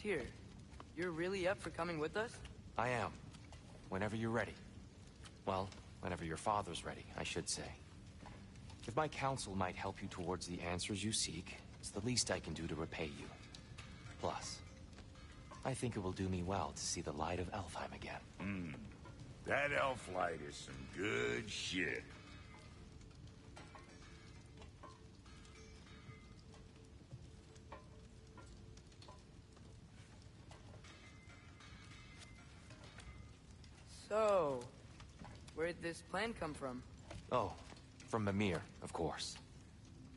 Tyr, you're really up for coming with us? I am. Whenever you're ready. Well, whenever your father's ready, I should say. If my counsel might help you towards the answers you seek, it's the least I can do to repay you. Plus, I think it will do me well to see the light of Elfheim again. That elf light is some good shit. So, where'd this plan come from? Oh, from Mimir, of course.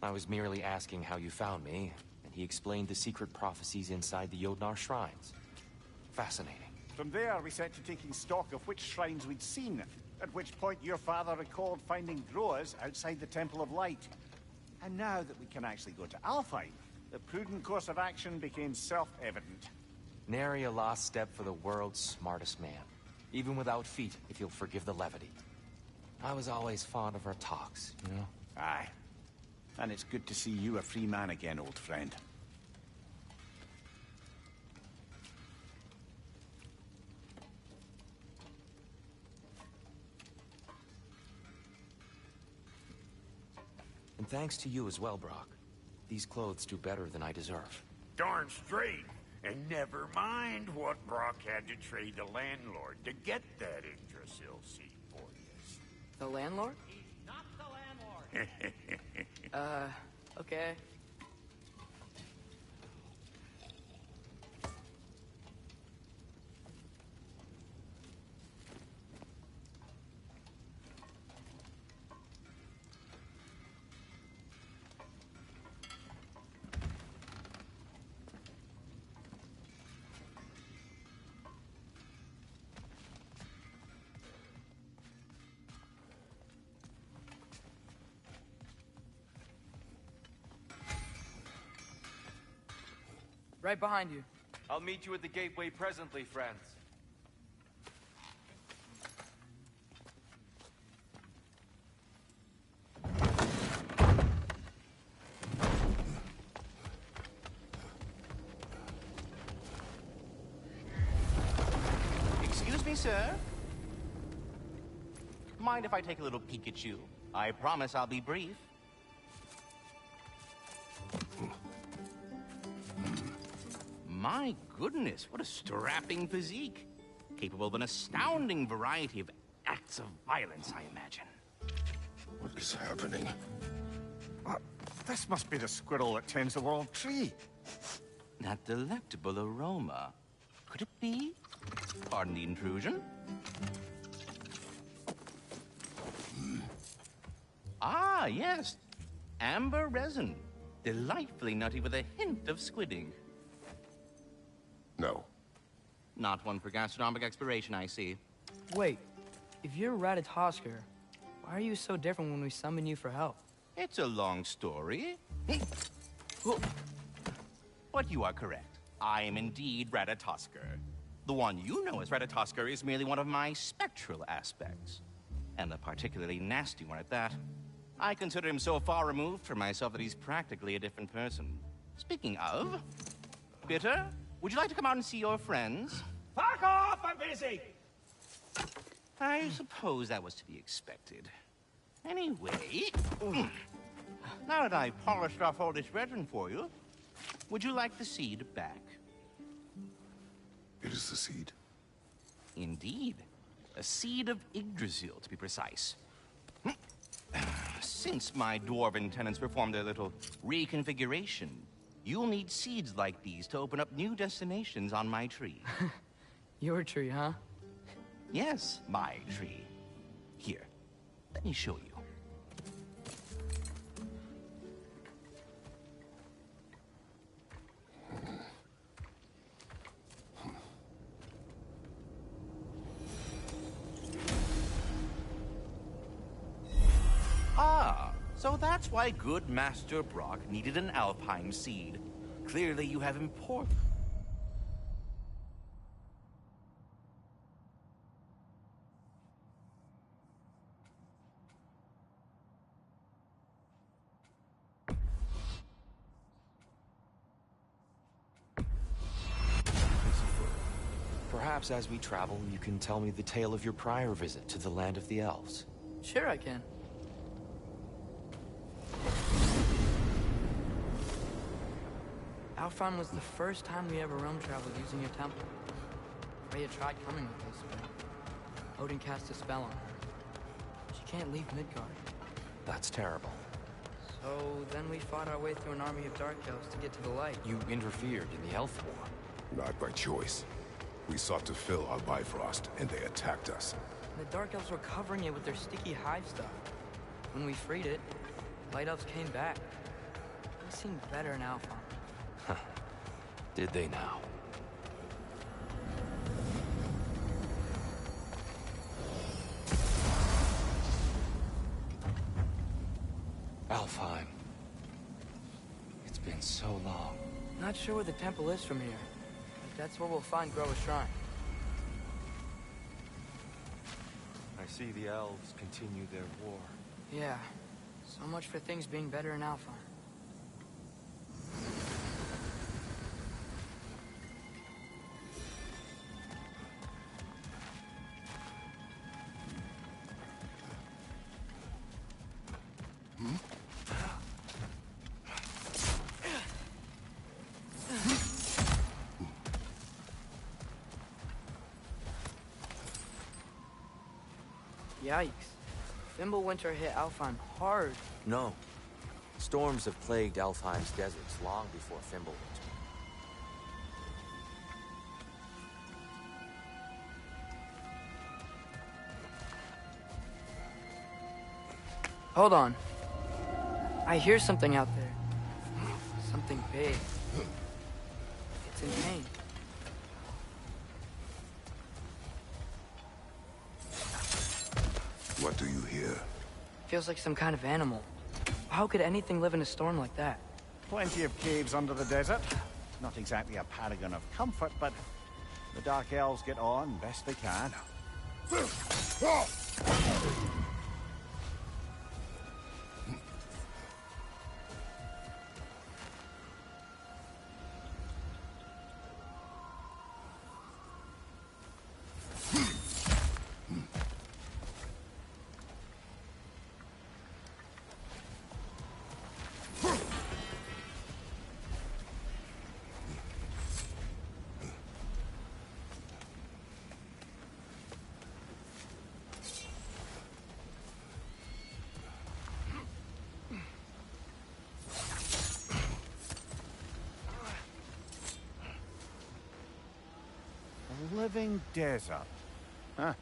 I was merely asking how you found me, and he explained the secret prophecies inside the Jotnar shrines. Fascinating. From there, we set to taking stock of which shrines we'd seen, at which point your father recalled finding Groas outside the Temple of Light. And now that we can actually go to Alfheim, the prudent course of action became self-evident. Nary a lost step for the world's smartest man. Even without feet, if you'll forgive the levity. I was always fond of our talks, you know? Aye. And it's good to see you a free man again, old friend. And thanks to you as well, Brock. These clothes do better than I deserve. Darn straight. And never mind what Brock had to trade the landlord to get that Yggdrasil seed for you. The landlord? He's not the landlord. Okay. Right behind you. I'll meet you at the gateway presently, friends. Excuse me, sir? Mind if I take a little peek at you? I promise I'll be brief. My goodness, what a strapping physique. Capable of an astounding variety of acts of violence, I imagine. What is happening? This must be the squirrel that tends the world tree. That delectable aroma. Could it be? Pardon the intrusion. Ah, yes. Amber resin. Delightfully nutty with a hint of squidding. No. Not one for gastronomic exploration, I see. Wait, if you're Ratatoskr, why are you so different when we summon you for help? It's a long story. But you are correct. I am indeed Ratatoskr. The one you know as Ratatoskr is merely one of my spectral aspects. And a particularly nasty one at that. I consider him so far removed from myself that he's practically a different person. Speaking of... Bitter, would you like to come out and see your friends? Fuck off! I'm busy! I suppose that was to be expected. Anyway... Now that I've polished off all this resin for you, would you like the seed back? It is the seed. Indeed. A seed of Yggdrasil, to be precise. Since my dwarven tenants performed their little reconfiguration, you'll need seeds like these to open up new destinations on my tree. Your tree, huh? Yes, my tree. Here, let me show you. Ah, so that's why good Master Brock needed an Alfheim seed. Clearly you have important... Perhaps as we travel, you can tell me the tale of your prior visit to the land of the elves. Sure I can. Alphon was the first time we ever realm traveled using your temple. Freya tried coming with us, but Odin cast a spell on her. She can't leave Midgard. That's terrible. So then we fought our way through an army of dark elves to get to the light. You interfered in the elf war. Not by choice. We sought to fill our Bifrost, and they attacked us. The dark elves were covering it with their sticky hive stuff. When we freed it, light elves came back. They seemed better in Alphon. Did they now? Alfheim. It's been so long. Not sure where the temple is from here, but that's where we'll find Groa's shrine. I see the elves continue their war. Yeah, so much for things being better in Alphon. Yikes. Fimbulwinter hit Alphon hard. No. Storms have plagued Alfheim's deserts long before Fimbulwinter. Hold on. I hear something out there. Something big. It's in pain. What do you hear? Feels like some kind of animal. How could anything live in a storm like that? Plenty of caves under the desert. Not exactly a paragon of comfort, but the Dark Elves get on best they can. A living desert. Huh.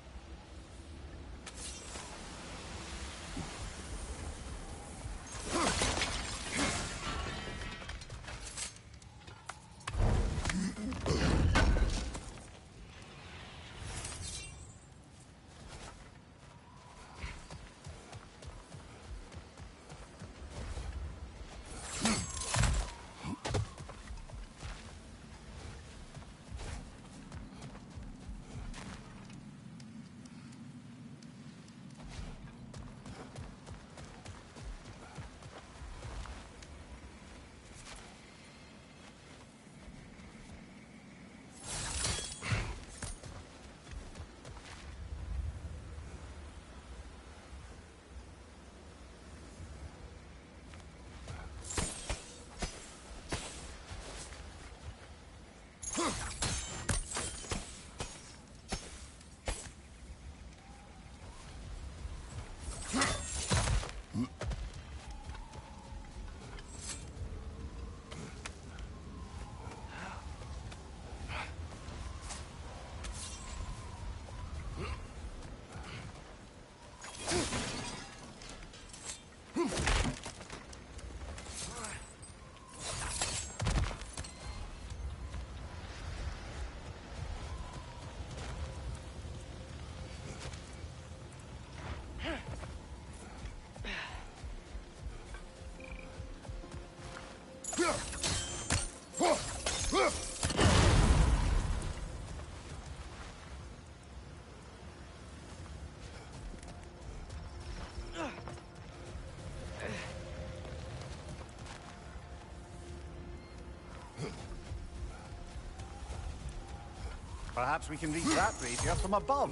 Perhaps we can reach that brazier from above.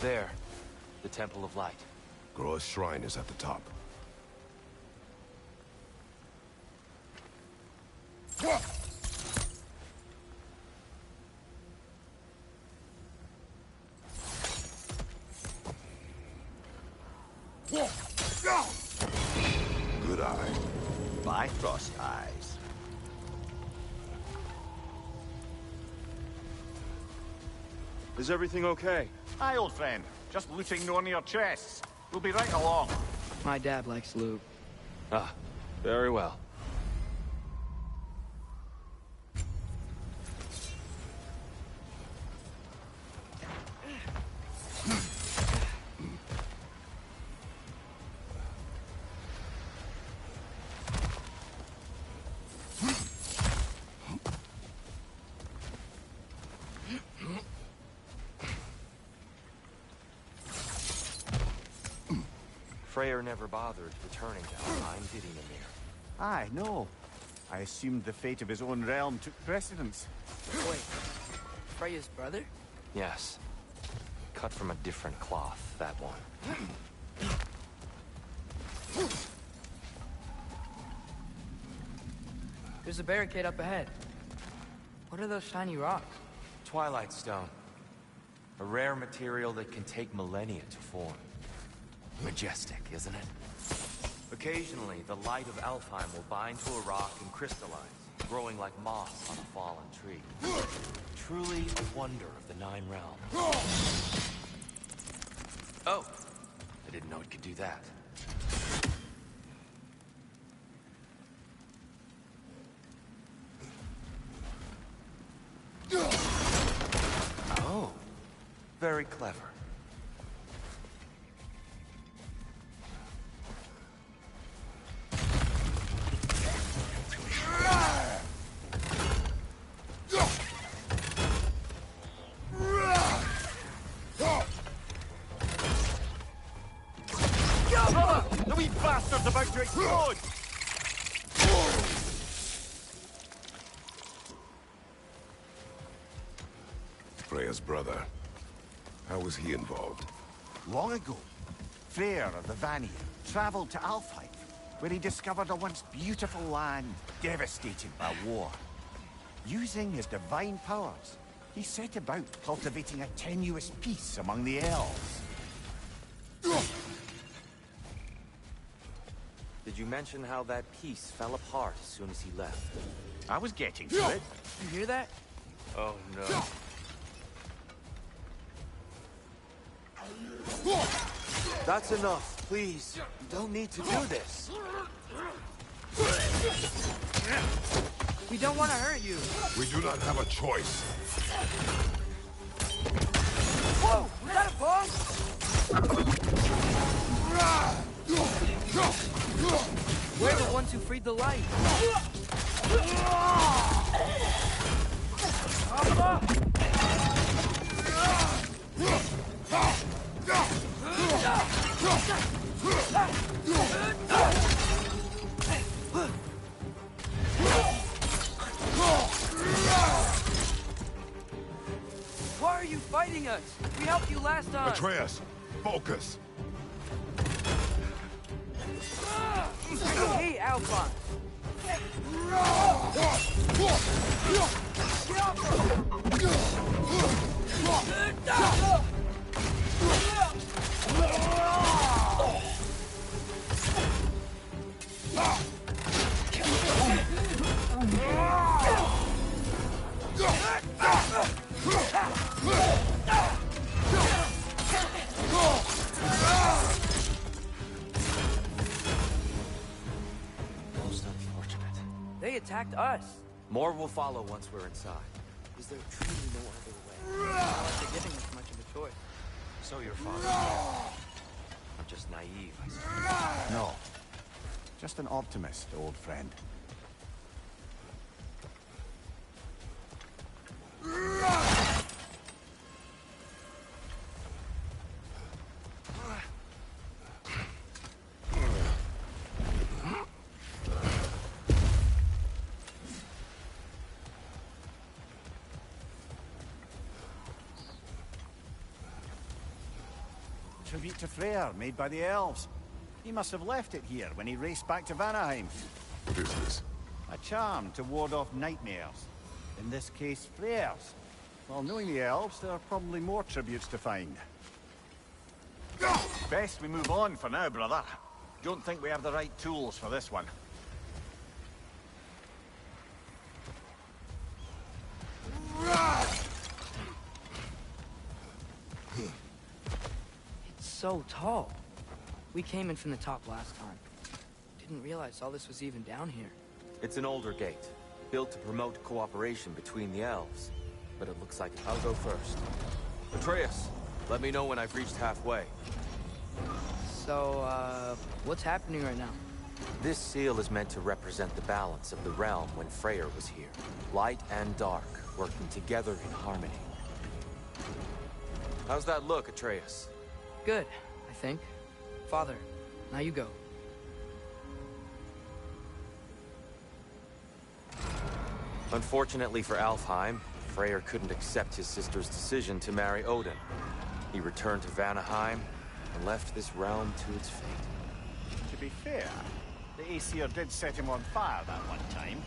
There. The Temple of Light. Groa's shrine is at the top. Good eye. Bifrost eyes. Is everything okay? Aye, old friend. Just looting no near chests. We'll be right along. My dad likes loot. Ah, very well. Freyr never bothered returning to Alfheim, did he, Mimir? Aye, no. I assumed the fate of his own realm took precedence. Wait, Freya's brother? Yes. Cut from a different cloth, that one. There's a barricade up ahead. What are those shiny rocks? Twilight Stone. A rare material that can take millennia to form. Majestic, isn't it? Occasionally, the light of Alfheim will bind to a rock and crystallize, growing like moss on a fallen tree. Truly a wonder of the Nine Realms. Oh, I didn't know it could do that. Oh, very clever. The wee bastard's about to explode! Freya's brother. How was he involved? Long ago, Freyr of the Vanir traveled to Alfheim, where he discovered a once beautiful land devastated by war. Using his divine powers, he set about cultivating a tenuous peace among the elves. Did you mention how that piece fell apart as soon as he left? I was getting to it. You hear that? Oh no. That's enough, please. You don't need to do this. We don't want to hurt you. We do not have a choice. Whoa! Was that a bomb? We're the ones who freed the light. Why are you fighting us? We helped you last time. Atreus, focus. Hey, Alphonse. Most unfortunate. They attacked us. More will follow once we're inside. Is there truly no other way? Not like they're giving us much of a choice. So your father I'm just naive, I suppose. No. Just an optimist, old friend. Tribute to Freyr, made by the elves. He must have left it here when he raced back to Vanaheim. What is this? A charm to ward off nightmares. In this case, Freyr's. Well, knowing the elves, there are probably more tributes to find. Best we move on for now, brother. Don't think we have the right tools for this one. It's so tall. We came in from the top last time. Didn't realize all this was even down here. It's an older gate, built to promote cooperation between the elves. But it looks like I'll go first. Atreus, let me know when I've reached halfway. So, what's happening right now? This seal is meant to represent the balance of the realm when Freyr was here. Light and dark, working together in harmony. How's that look, Atreus? Good, I think. Father, now you go. Unfortunately for Alfheim, Freyr couldn't accept his sister's decision to marry Odin. He returned to Vanaheim and left this realm to its fate. To be fair, the Aesir did set him on fire that one time.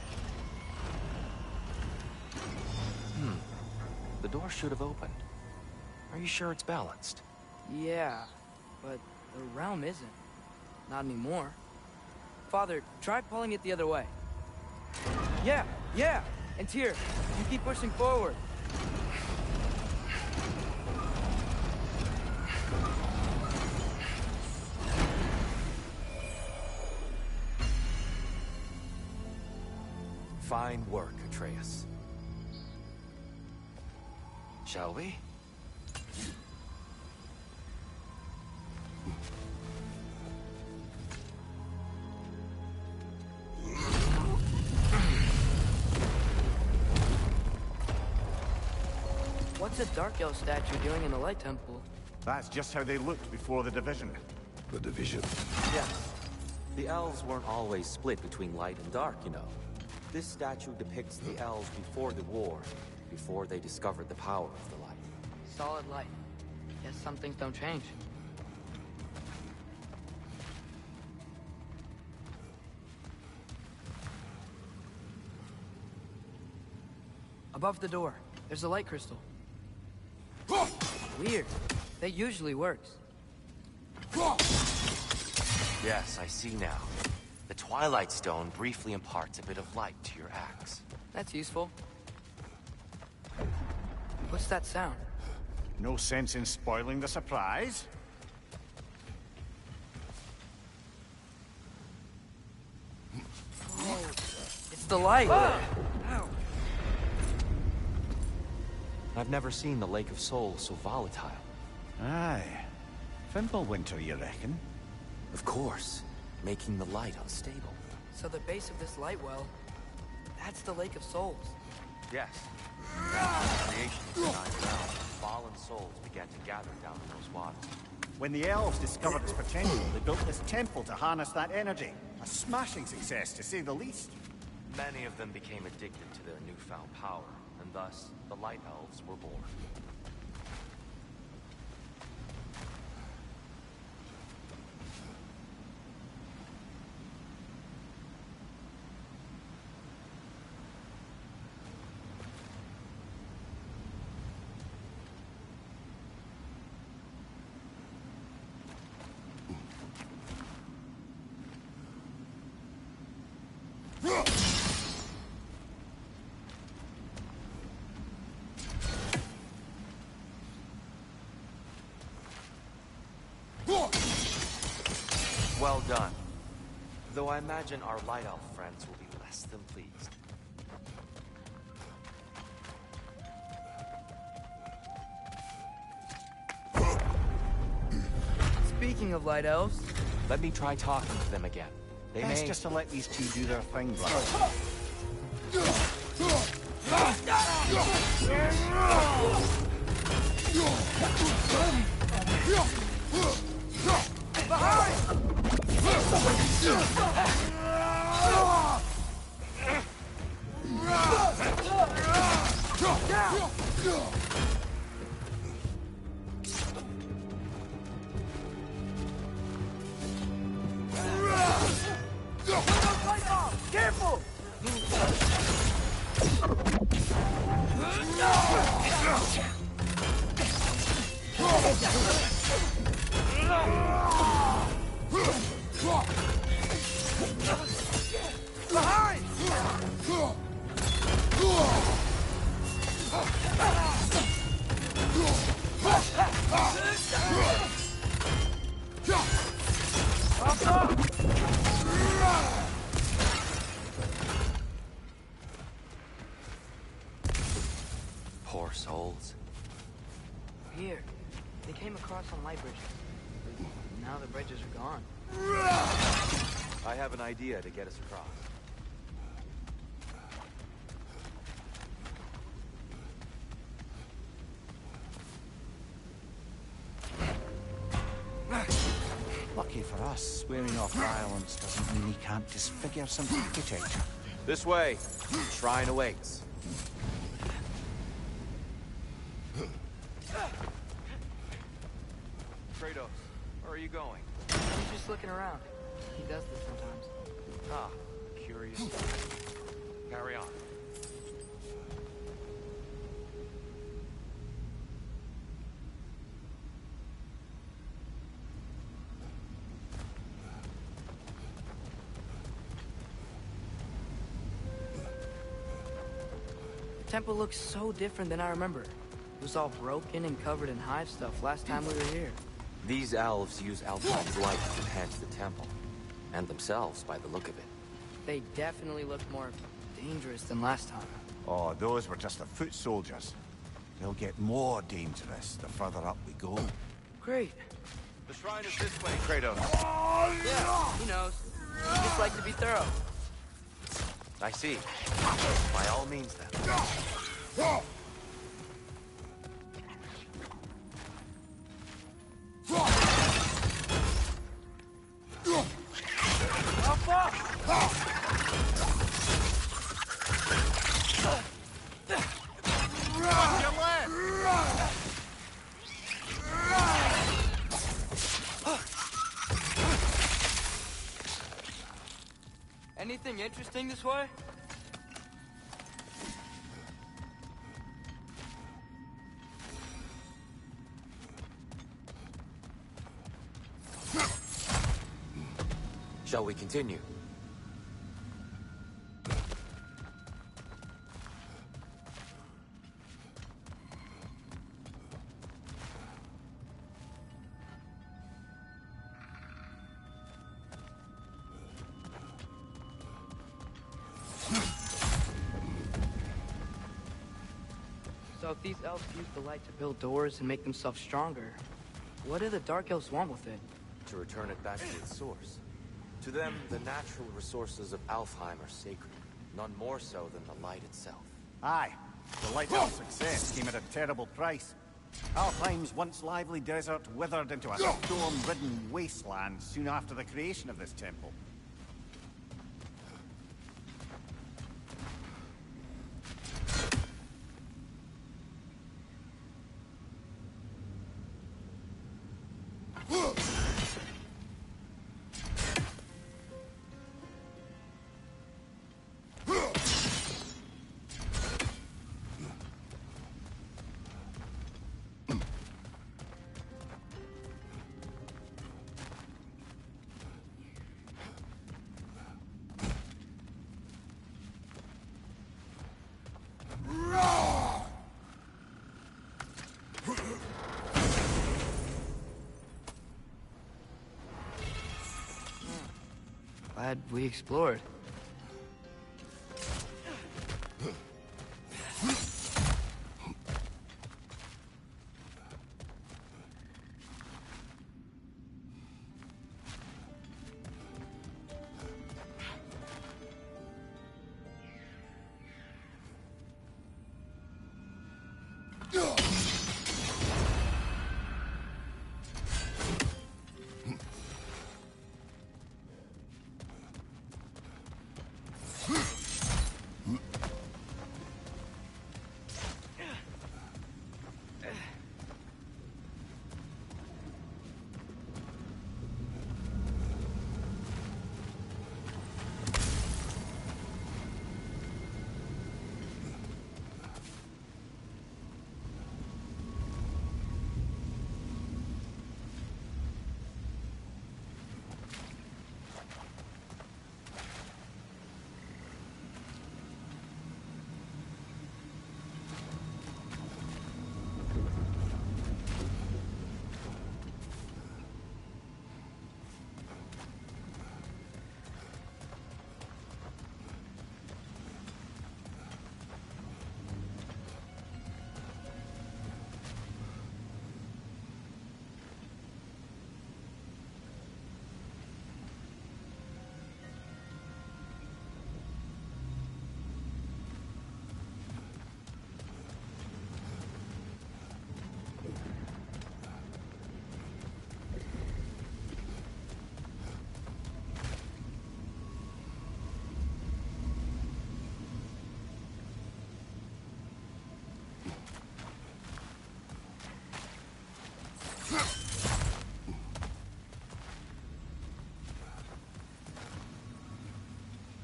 The door should have opened. Are you sure it's balanced? Yeah, but the realm isn't. Not anymore. Father, try pulling it the other way. Yeah! And here, you keep pushing forward. Fine work, Atreus. Shall we? What's a Dark Elf statue doing in the Light Temple? That's just how they looked before the division. The division. Yes. The elves weren't always split between light and dark, you know. This statue depicts the elves before the war, before they discovered the power of the light. Solid light. Guess some things don't change. Above the door, there's a light crystal. Weird. That usually works. Yes, I see now. The Twilight Stone briefly imparts a bit of light to your axe. That's useful. What's that sound? No sense in spoiling the surprise. It's the light! Ow! I've never seen the Lake of Souls so volatile. Aye. Fimbulwinter, you reckon? Of course, making the light unstable. So the base of this light well, that's the Lake of Souls. Yes. After creation of the Nine Realms, fallen souls began to gather down in those waters. When the elves discovered its potential, they built this temple to harness that energy. A smashing success, to say the least. Many of them became addicted to their newfound power, and thus, the Light Elves were born. Well done. Though I imagine our Light Elf friends will be less than pleased. Speaking of light elves, Let me try talking to them again. They Best may... just to let these two do their thing, brother. careful! Behind! Poor souls. Here, they came across on light bridges. But now the bridges are gone. I have an idea to get us across. Lucky for us, swearing off violence doesn't mean he can't disfigure some architecture. This way. Shrine awaits. Kratos, where are you going? He's just looking around. He does this sometimes. Ah, curious. Carry on. The temple looks so different than I remember. It was all broken and covered in hive stuff last time we were here. These elves use Alfheim's light to enhance the temple. And themselves, by the look of it. They definitely look more dangerous than last time. Oh, those were just the foot soldiers. They'll get more dangerous the further up we go. Great. The shrine is this way, Kratos. Yeah, he knows. He just like to be thorough. I see. By all means, then. Anything interesting this way? Shall we continue? So if these elves use the light to build doors and make themselves stronger, what do the Dark Elves want with it? To return it back to its source. To them, the natural resources of Alfheim are sacred. None more so than the light itself. Aye, the Lighthouse success came at a terrible price. Alfheim's once lively desert withered into a storm-ridden wasteland soon after the creation of this temple. Glad we explored.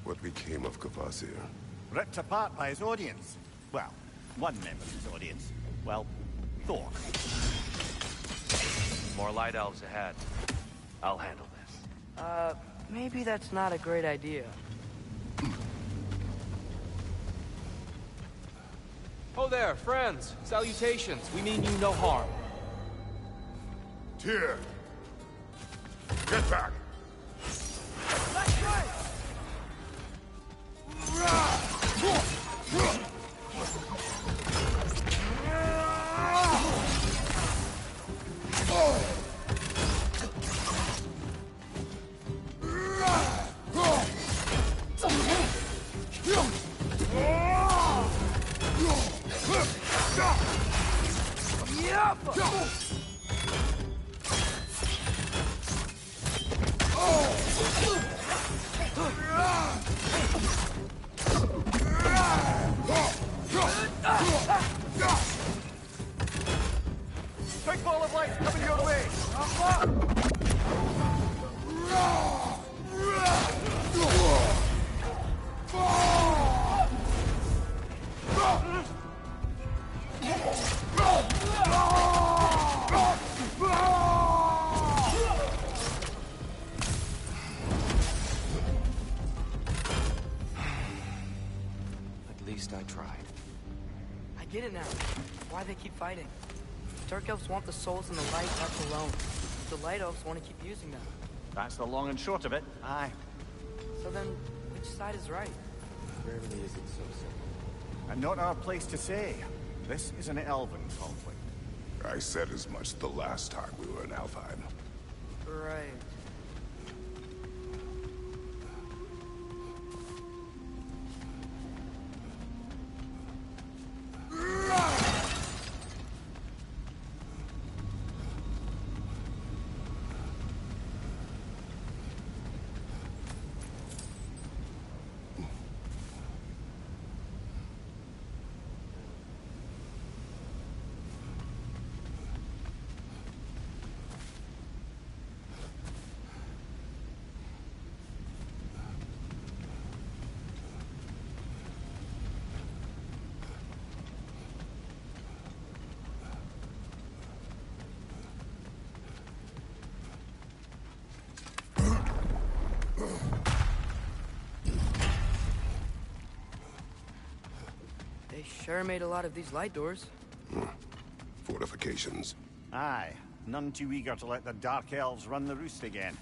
What became of Kvasir? Ripped apart by his audience. Well, one member of his audience. Well, Thor. More light elves ahead. I'll handle this. Maybe that's not a great idea. Oh there, friends. Salutations. We mean you no harm. Tyr! Get back! Big ball of light coming your way! At least I tried. I get it now. Why they keep fighting. Dark elves want the souls and the light left alone. The light elves want to keep using them. That's the long and short of it. Aye. So then, which side is right? Rarely is it so simple. And not our place to say. This is an elven conflict. I said as much the last time we were in Alfheim. Right. They sure made a lot of these light doors. Fortifications. Aye. None too eager to let the Dark Elves run the roost again.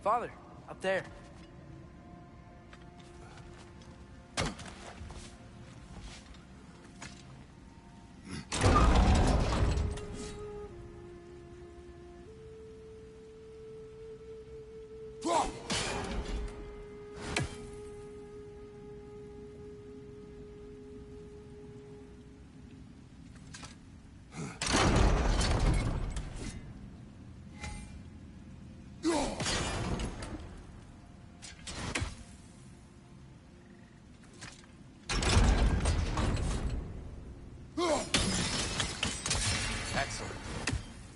Father, up there. Excellent.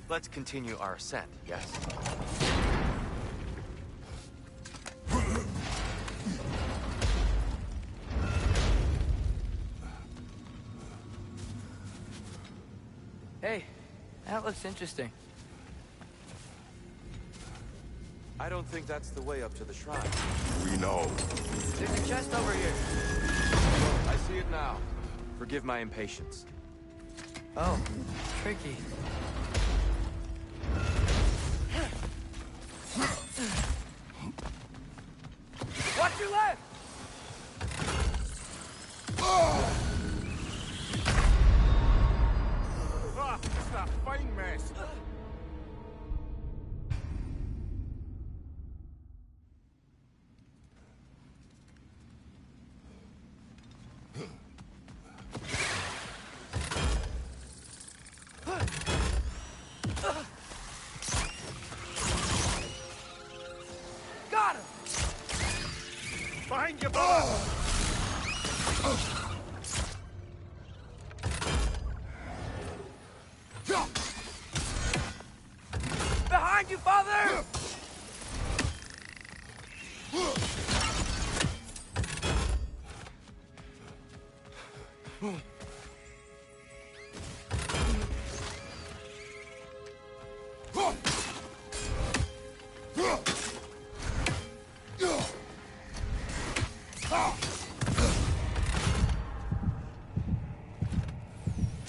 Let's continue our ascent, yes? Hey, that looks interesting. I don't think that's the way up to the shrine. We know. There's a chest over here. I see it now. Forgive my impatience. Oh, tricky. Watch your left! Ah, it's a fine mess. Got him! Behind you, brother! Behind you, Father!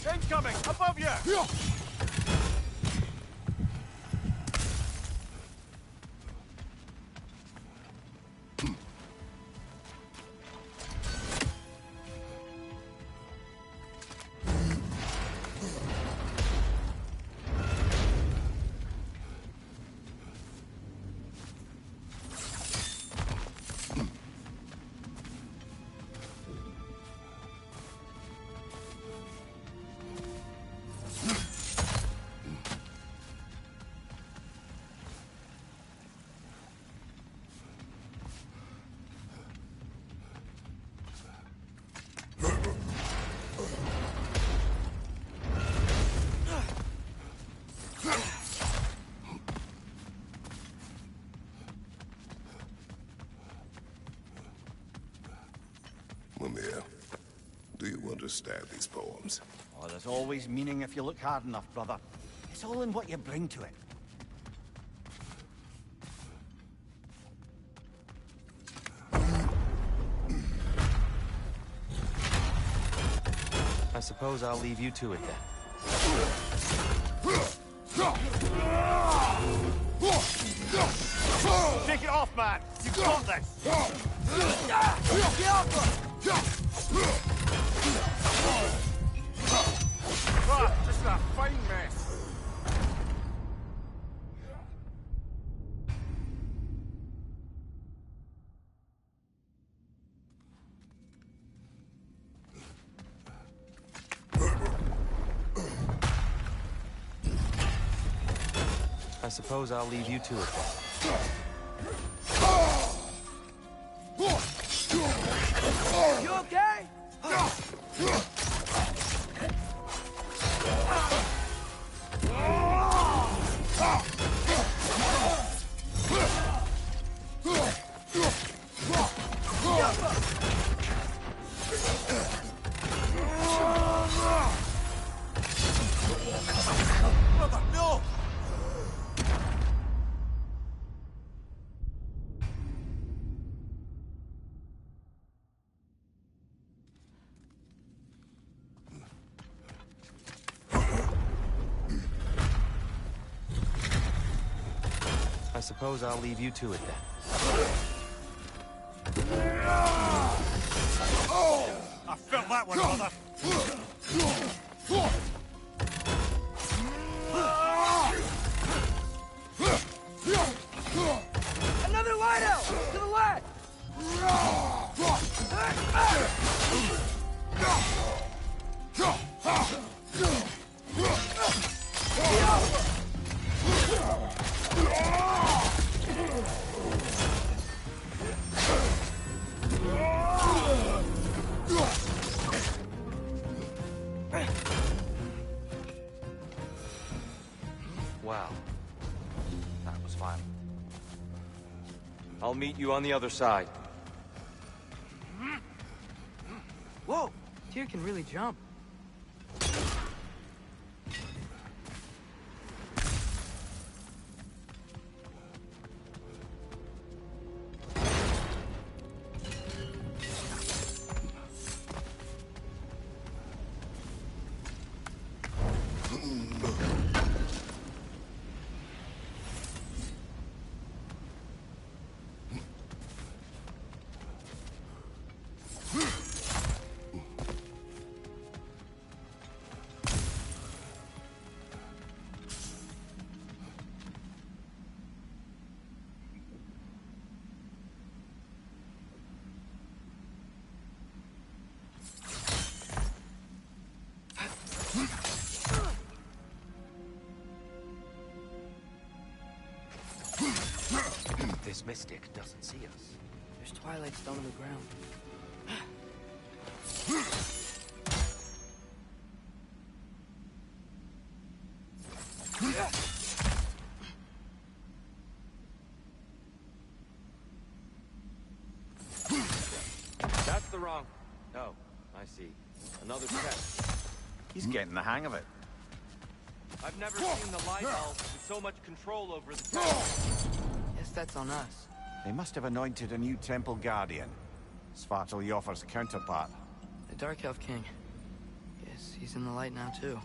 Change coming! Above you! Mimir, do you understand these poems? Oh, there's always meaning if you look hard enough, brother. It's all in what you bring to it. I suppose I'll leave you to it then. Take it off, man! You've got this! Ah, just a fine mess. I suppose I'll leave you to it then. You okay? Brother, no! suppose I'll leave you to it then. I felt that one, brother. Another lighthouse! To the left! Wow. That was fun. I'll meet you on the other side. Whoa! Tyr can really jump. This mystic doesn't see us. There's twilight stone on the ground. That's the wrong... Oh, I see. Another chest. He's getting the hang of it. I've never seen the light elves with so much control over the temple. Guess that's on us. They must have anointed a new temple guardian. Svartal Joffer's counterpart. The Dark Elf King. Guess he's in the light now, too.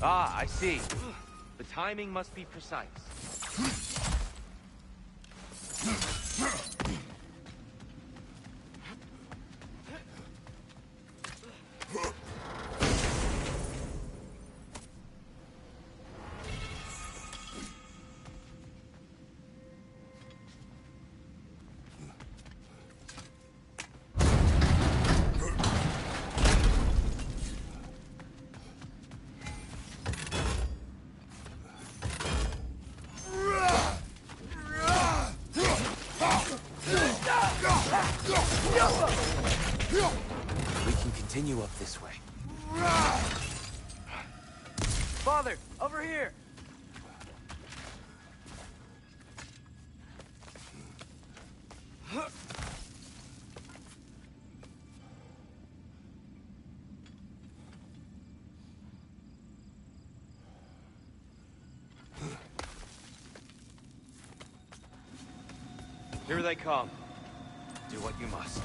Ah, I see. The timing must be precise. We can continue up this way. Father, over here! Here they come. Do what you must.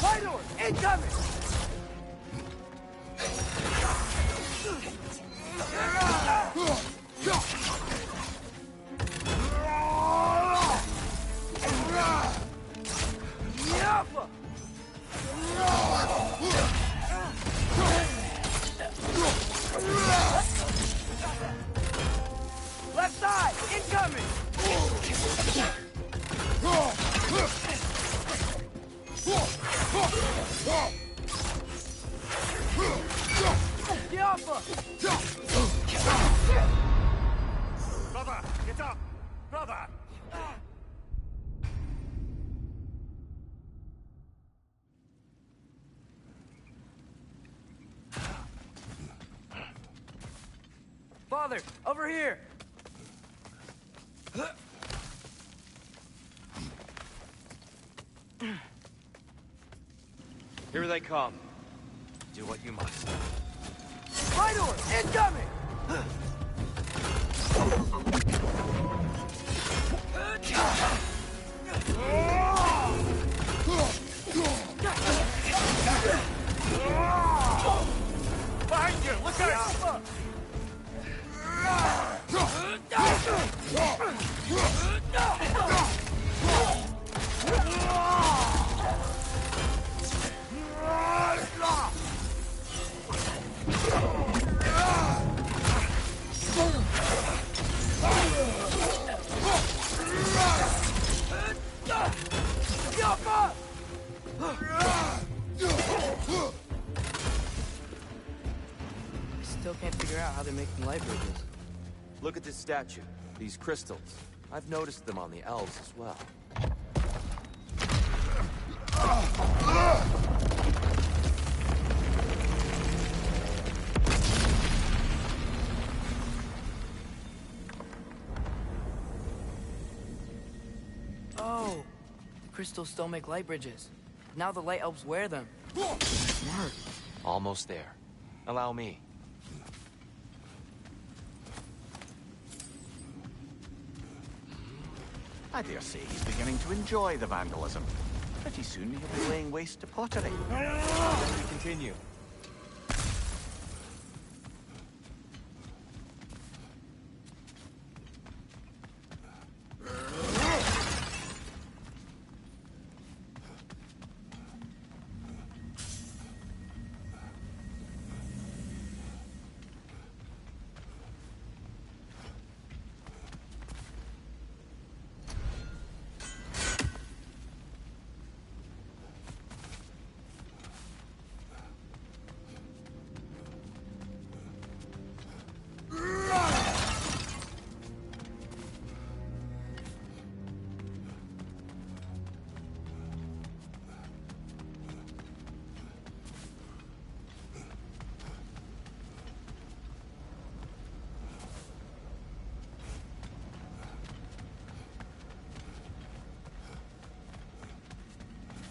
Fighters, incoming! Left side, incoming! Brother, get up! Brother! Father, over here! Here they come. Do what you must. Fighters, incoming! Behind you! Look out! Still can't figure out how they're making light bridges. Look at this statue. These crystals. I've noticed them on the elves as well. Oh, the crystals still make light bridges. Now the light elves wear them. Smart. Almost there. Allow me. I dare say he's beginning to enjoy the vandalism. Pretty soon he'll be laying waste to pottery. Then we continue.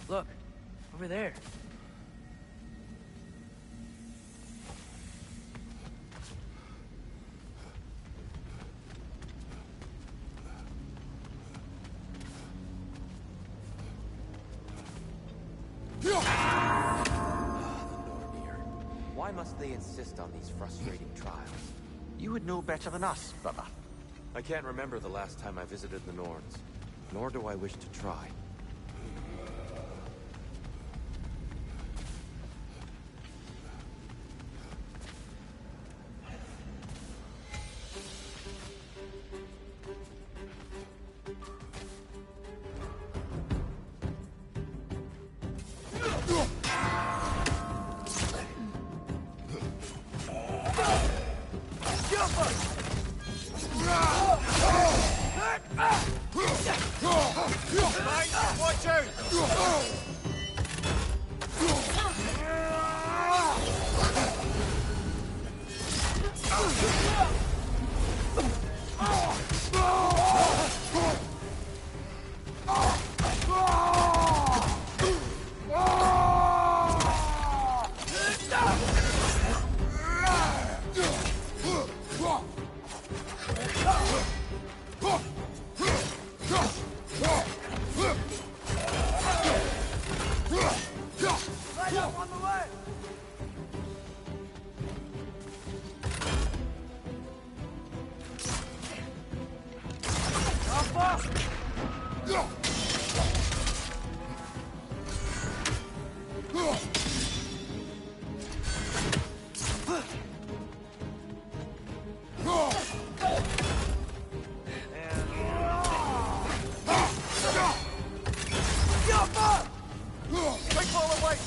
Look, over there. Why must they insist on these frustrating trials? You would know better than us, brother. I can't remember the last time I visited the Norns, nor do I wish to try. Watch out!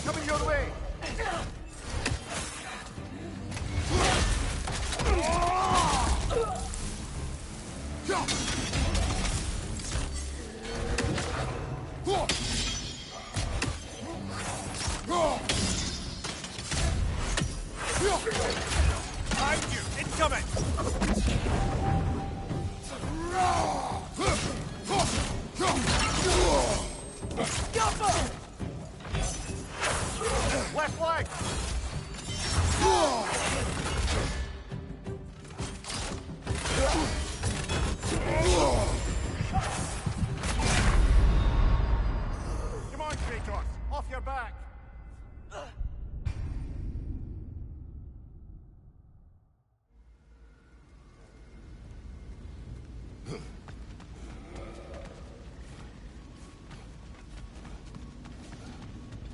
Coming your way! Behind you! Incoming! Left leg! Come on, Kratos! Off your back!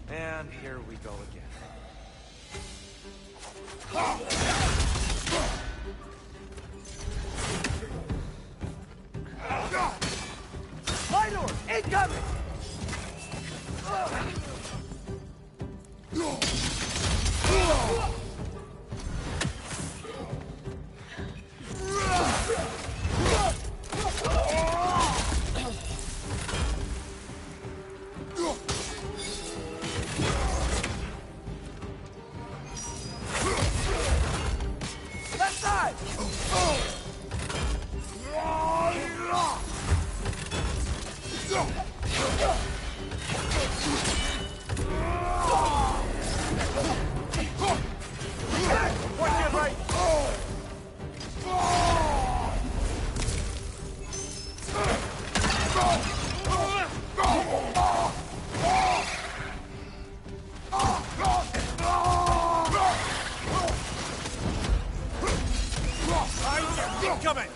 And here we go again. Minor! Incoming! Left side! Watch your right! Incoming!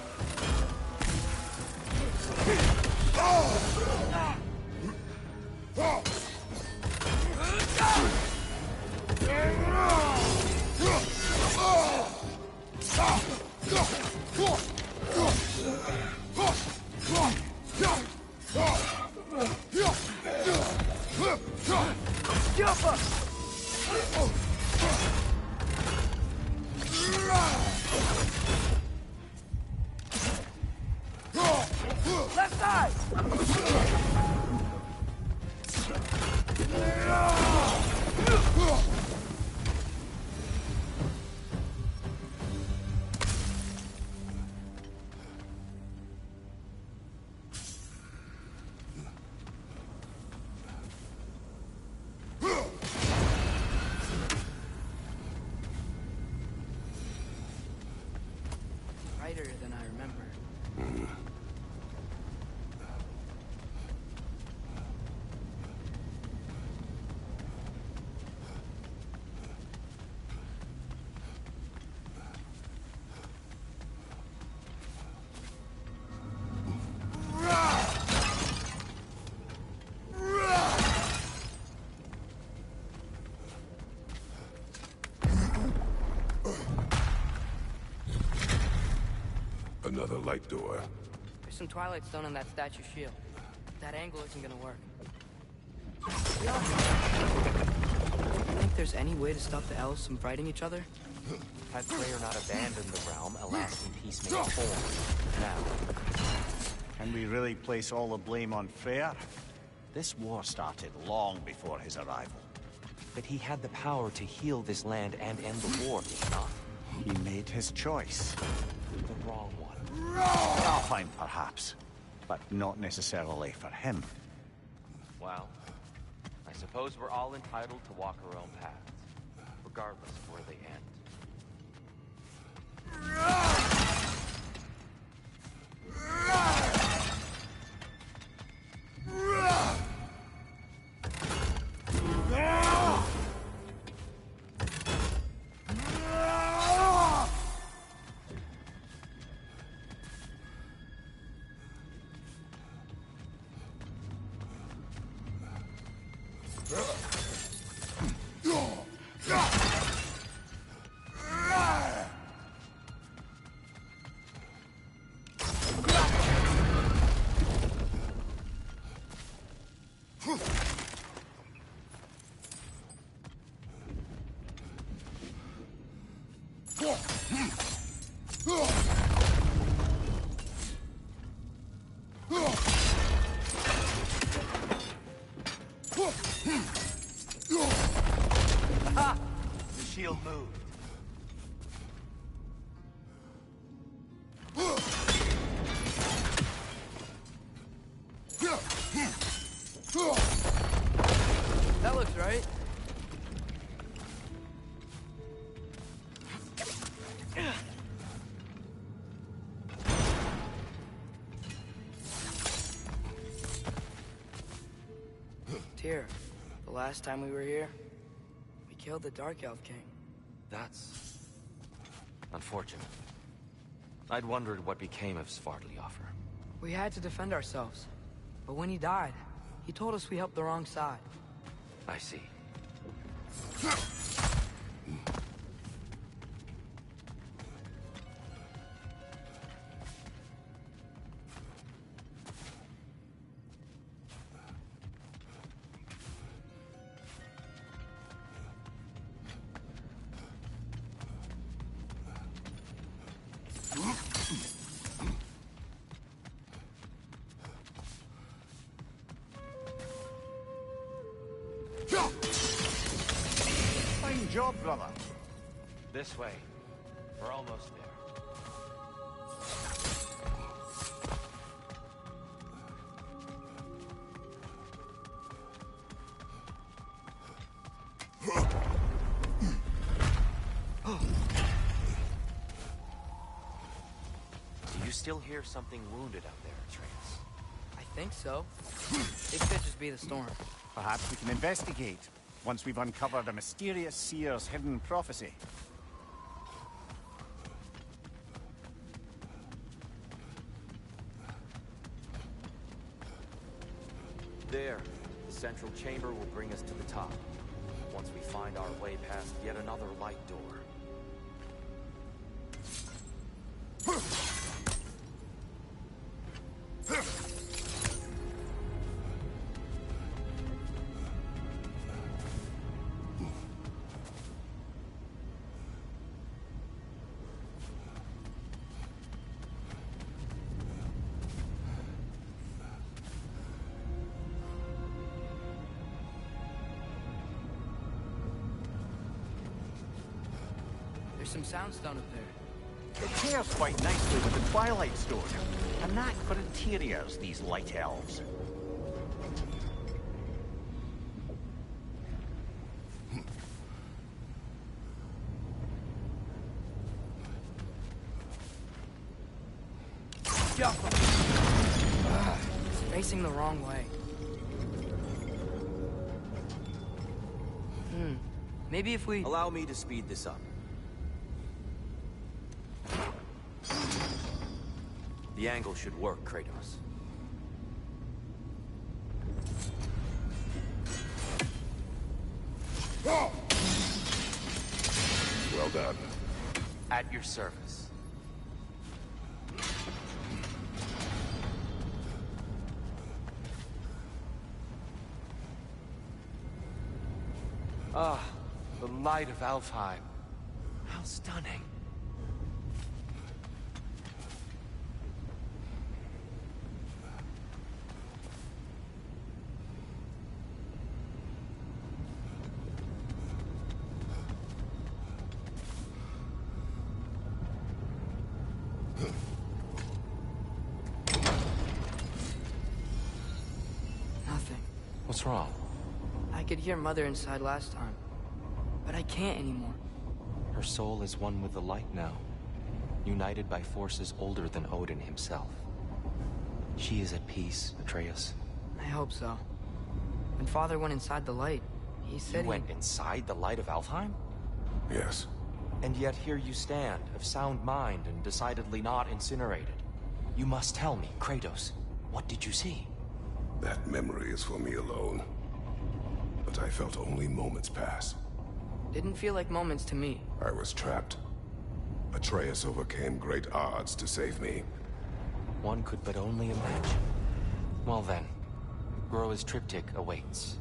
Left side! Brighter than I remember. Another light door. There's some Twilight Stone on that statue shield. That angle isn't gonna work. Do you think there's any way to stop the elves from fighting each other? Had Freyr not abandoned the realm, a lasting peace may have formed. Now, Can we really place all the blame on Freyr? This war started long before his arrival. but he had the power to heal this land and end the war, did he not? He made his choice. The wrong one. Alfheim, perhaps, but not necessarily for him. Well, I suppose we're all entitled to walk our own paths, regardless of where they end. The shield moved. That looks right. Tyr, the last time we were here, we killed the Dark Elf King. That's unfortunate. I'd wondered what became of Svartalfheim. We had to defend ourselves. But when he died, he told us we helped the wrong side. I see. Fine job, brother. This way. We're almost there. Do you still hear something wounded out there, Atreus? I think so. It could just be the storm. Perhaps we can investigate, once we've uncovered a mysterious seer's hidden prophecy. There. The central chamber will bring us to the top. Once we find our way past yet another light door. There's some soundstone up there. It pairs quite nicely with the Twilight Stone. A knack for interiors, these light elves. Yeah. It's facing the wrong way. Maybe if we... Allow me to speed this up. The angle should work, Kratos. Well done. At your service. Ah, the light of Alfheim. How stunning. Nothing. What's wrong? I could hear Mother inside last time, but I can't anymore. Her soul is one with the light now, united by forces older than Odin himself. She is at peace, Atreus. I hope so. When Father went inside the light, he said You went inside the light of Alfheim? Yes. And yet here you stand, of sound mind and decidedly not incinerated. You must tell me, Kratos, what did you see? That memory is for me alone. But I felt only moments pass. Didn't feel like moments to me. I was trapped. Atreus overcame great odds to save me. One could but only imagine. Well then, Groa's triptych awaits.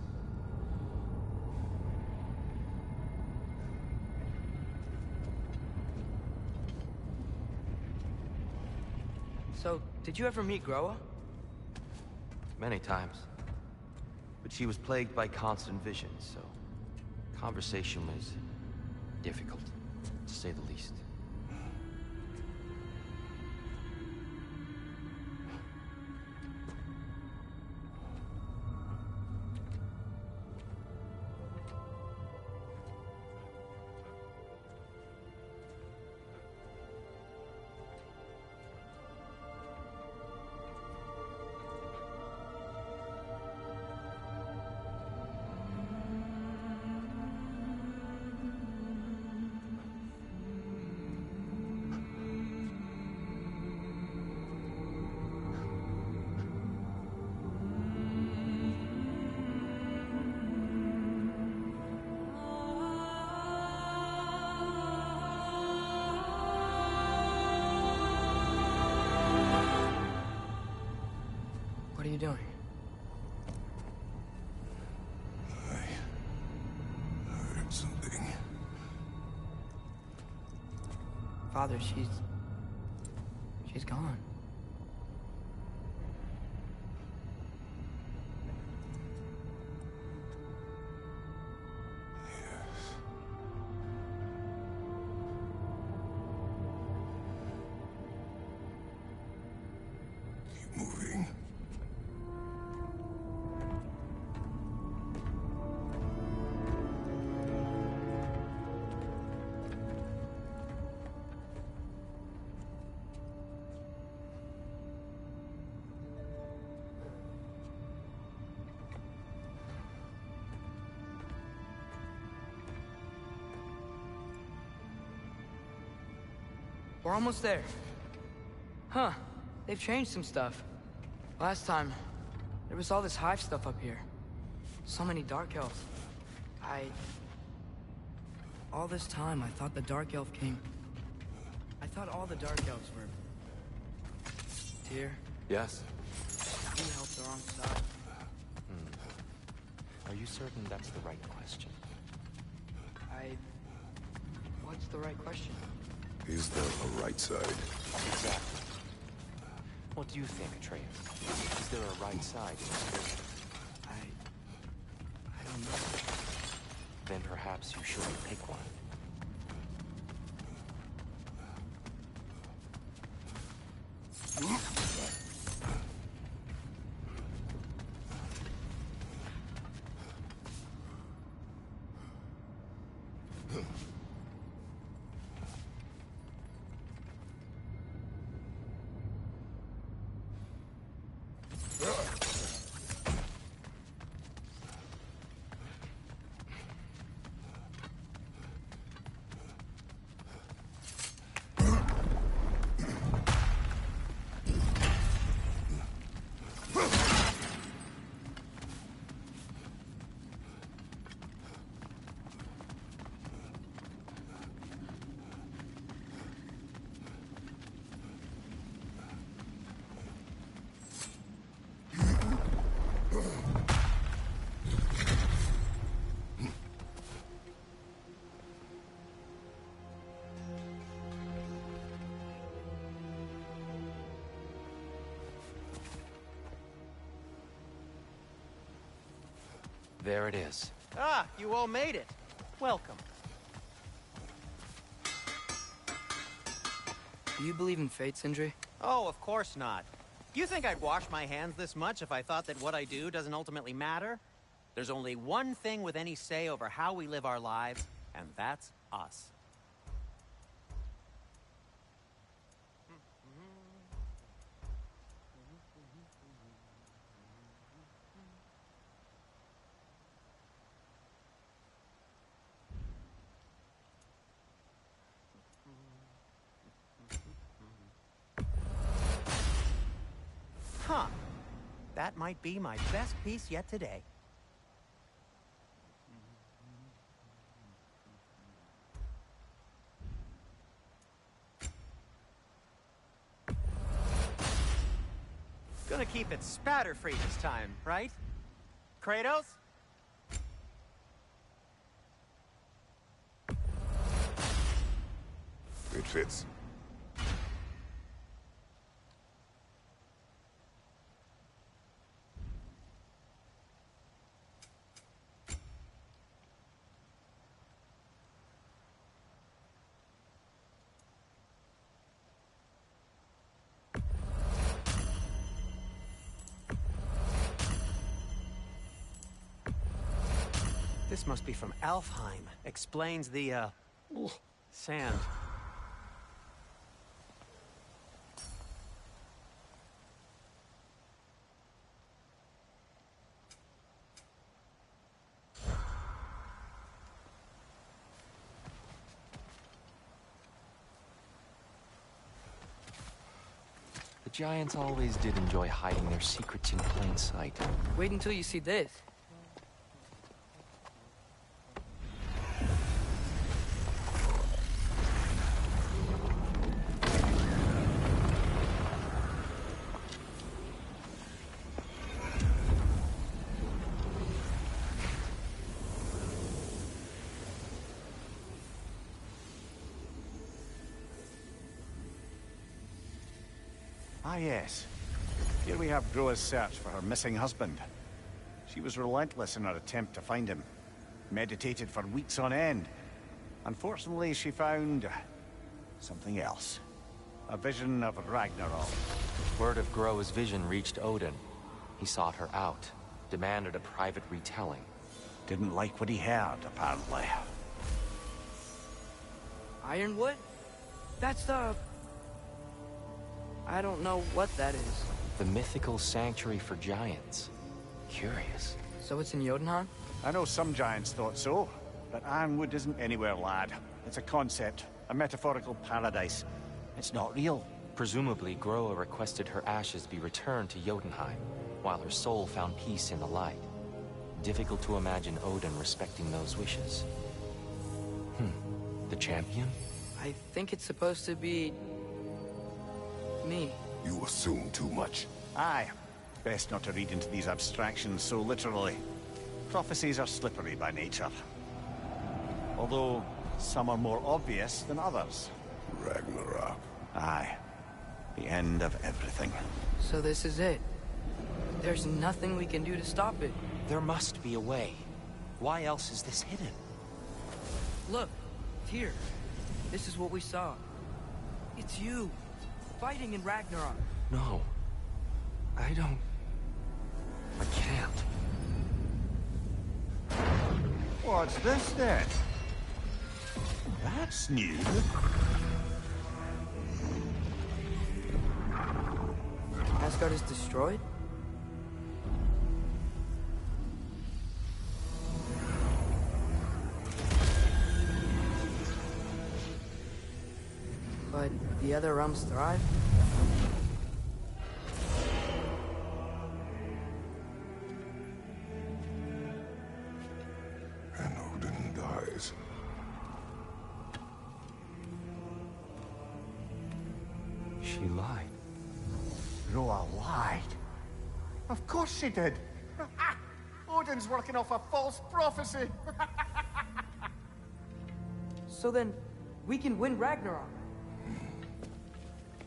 So, did you ever meet Groa? Many times. But she was plagued by constant visions, so conversation was difficult, to say the least. What are you doing? I heard something. Father, she's gone. Keep moving. We're almost there. Huh. They've changed some stuff. Last time, there was all this hive stuff up here. So many Dark Elves. All this time, I thought the Dark Elf King... I thought all the Dark Elves were... Tyr, Yes? he helped the wrong side. Are you certain that's the right question? What's the right question? Is there a right side? Exactly. What do you think, Atreus? Is there a right side in this story? I don't know. Then perhaps you shouldn't pick one. There it is. Ah, you all made it. Welcome. Do you believe in fate, Sindri? Oh, of course not. You think I'd wash my hands this much if I thought that what I do doesn't ultimately matter? There's only one thing with any say over how we live our lives, and that's us. Huh. That might be my best piece yet today. Gonna keep it spatter-free this time, right? Kratos? It fits. This must be from Alfheim. Explains the, sand. The Giants always did enjoy hiding their secrets in plain sight. Wait until you see this. Ah, yes. Here we have Groa's search for her missing husband. She was relentless in her attempt to find him. Meditated for weeks on end. Unfortunately, she found something else. A vision of Ragnarok. Word of Groa's vision reached Odin. He sought her out, demanded a private retelling. Didn't like what he heard, apparently. Ironwood? That's the... I don't know what that is. The mythical sanctuary for giants. Curious. So it's in Jotunheim? I know some giants thought so, but Ironwood isn't anywhere, lad. It's a concept, a metaphorical paradise. It's not real. Presumably, Groa requested her ashes be returned to Jotunheim, while her soul found peace in the light. Difficult to imagine Odin respecting those wishes. The champion? I think it's supposed to be... me. You assume too much. Aye. Best not to read into these abstractions so literally. Prophecies are slippery by nature. Although, some are more obvious than others. Ragnarok. Aye. The end of everything. So this is it. There's nothing we can do to stop it. There must be a way. Why else is this hidden? Look, here. This is what we saw. It's you, fighting in Ragnarok. No. I don't... I can't. What's this then? That's new. Asgard is destroyed? But the other realms thrive? And Odin dies. She lied. Groa lied. Of course she did. Odin's working off a false prophecy. So then, we can win Ragnarok.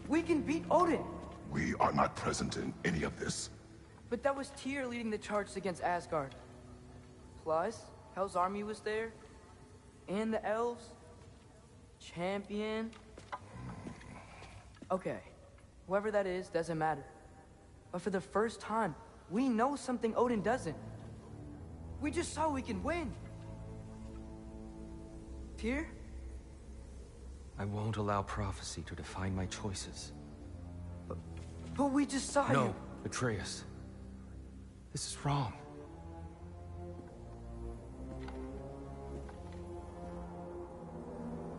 We can beat Odin. We are not present in any of this. But that was Tyr leading the charge against Asgard. supplies. Hell's army was there. And the elves. Champion. Okay, whoever that is doesn't matter. But for the first time, we know something Odin doesn't. We just saw we can win. Tyr? I won't allow prophecy to define my choices. But we just saw you. No, Atreus. This is wrong.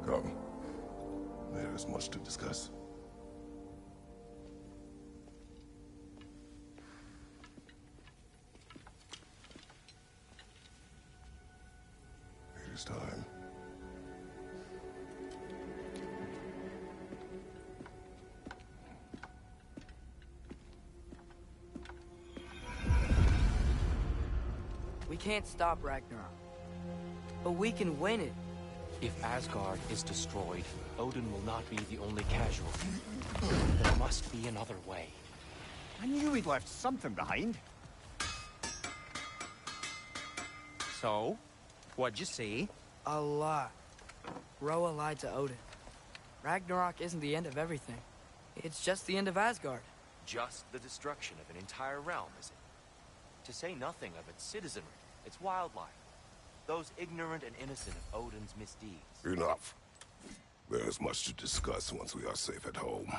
Come. There is much to discuss. It is time. We can't stop Ragnarok. But we can win it. If Asgard is destroyed, Odin will not be the only casualty. There must be another way. I knew we'd left something behind. So, what'd you see? A lot. Roa lied to Odin. Ragnarok isn't the end of everything. It's just the end of Asgard. Just the destruction of an entire realm, is it? To say nothing of its citizenry, its wildlife. Those ignorant and innocent of Odin's misdeeds. Enough. There is much to discuss once we are safe at home.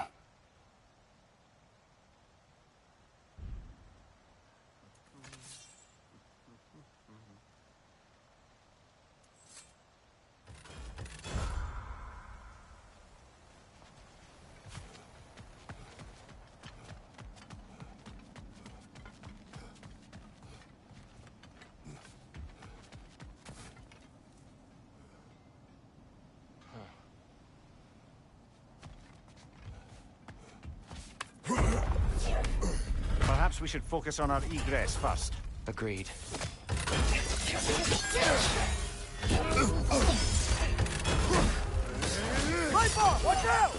Perhaps we should focus on our egress first. Agreed. Lightbar, watch out!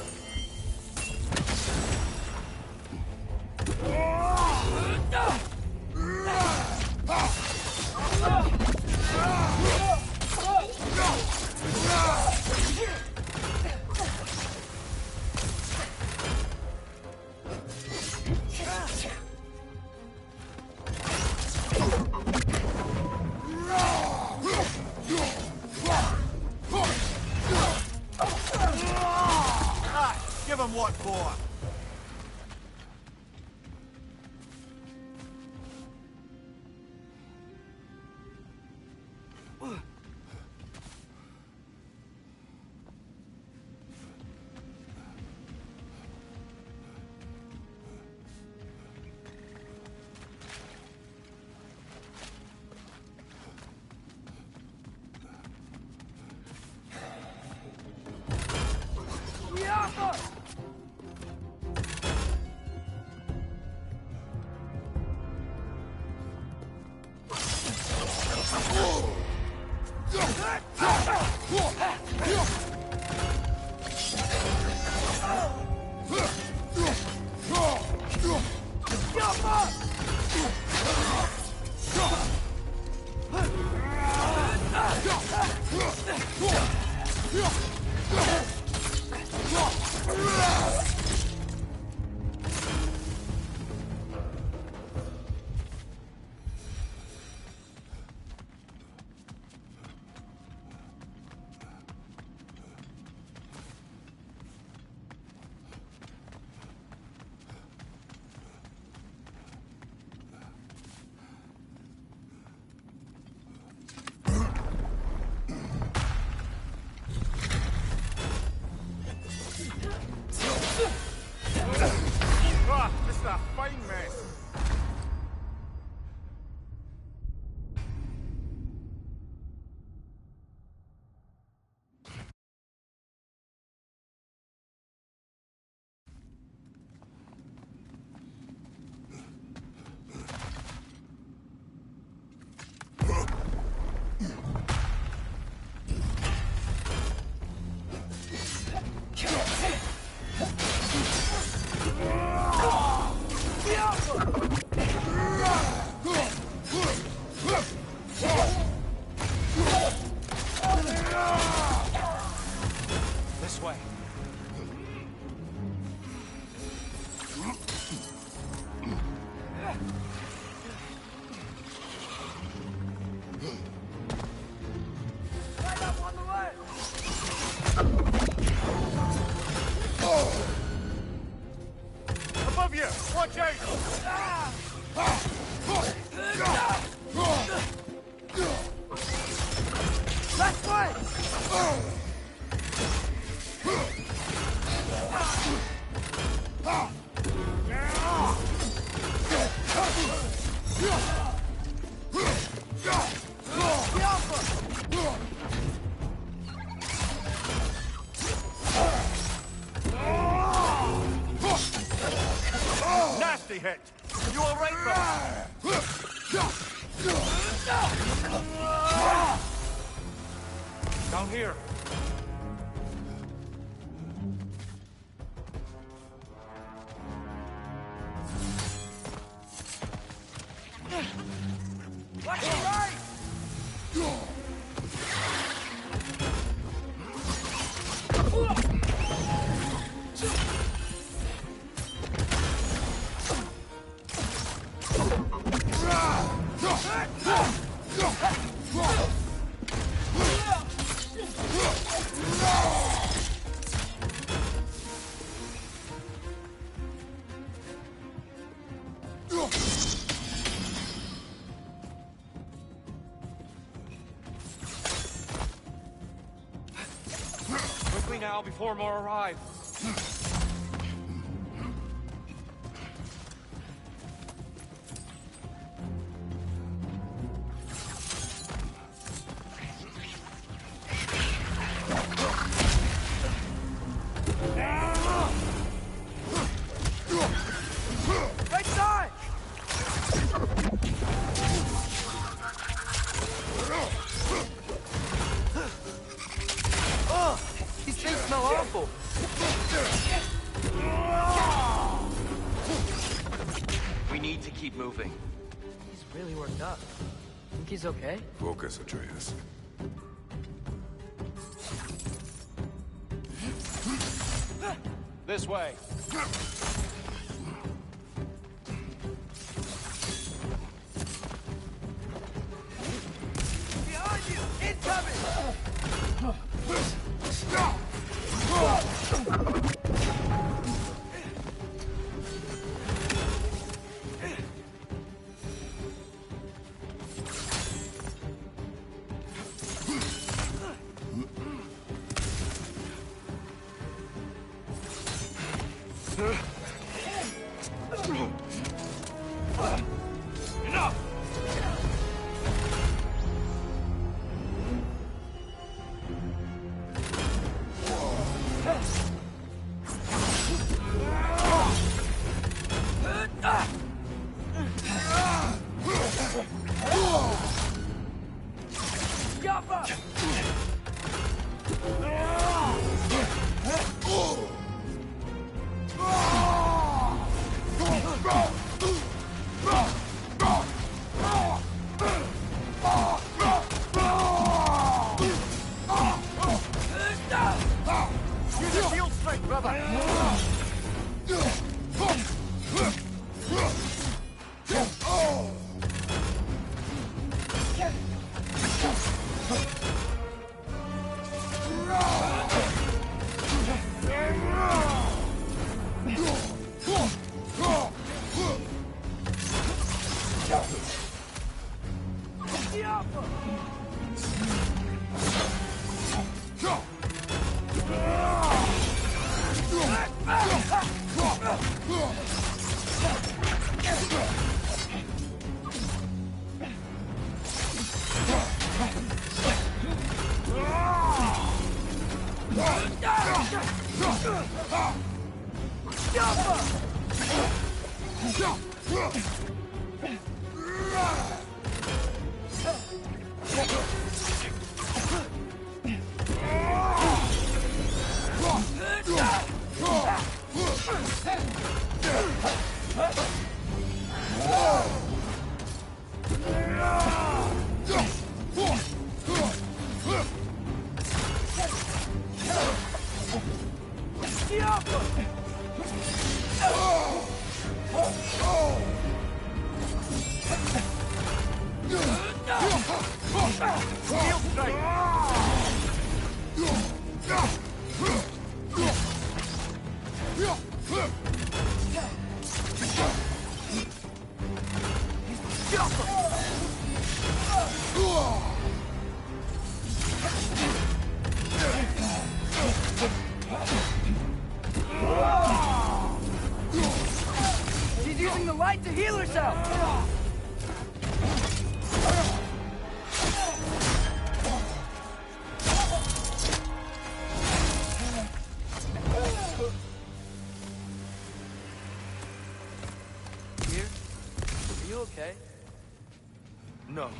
Give him what for? side! Nasty hit! You all right, bro? Down here. Watch your right! Quickly now, before more arrive. Right side! Ugh! These things smell awful! We need to keep moving. He's really worked up. Think he's okay? Focus, Atreus. This way. Behind you! Incoming! Use your shield strength, brother! Fight to heal herself! Here? Are you okay? No.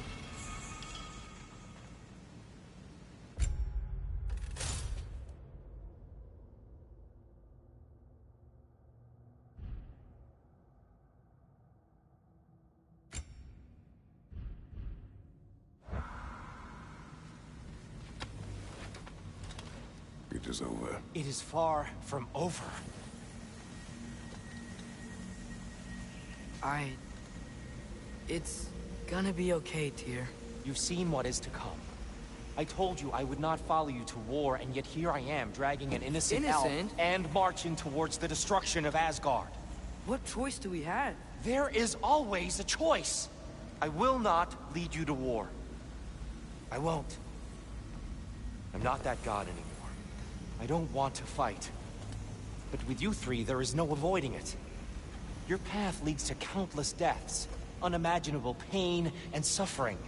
It is over. It is far from over. It's gonna be okay, Tyr. You've seen what is to come. I told you I would not follow you to war, and yet here I am, dragging an innocent elf and marching towards the destruction of Asgard. What choice do we have? There is always a choice. I will not lead you to war. I won't. I'm not that god anymore. I don't want to fight. But with you three, there is no avoiding it. Your path leads to countless deaths, unimaginable pain and suffering.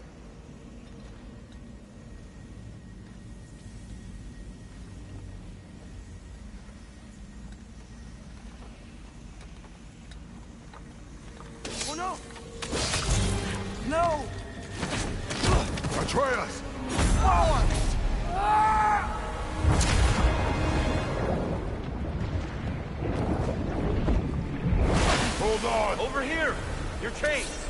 Oh no! No! Atreus! Power! Ah! Hold on! Over here! You're chased!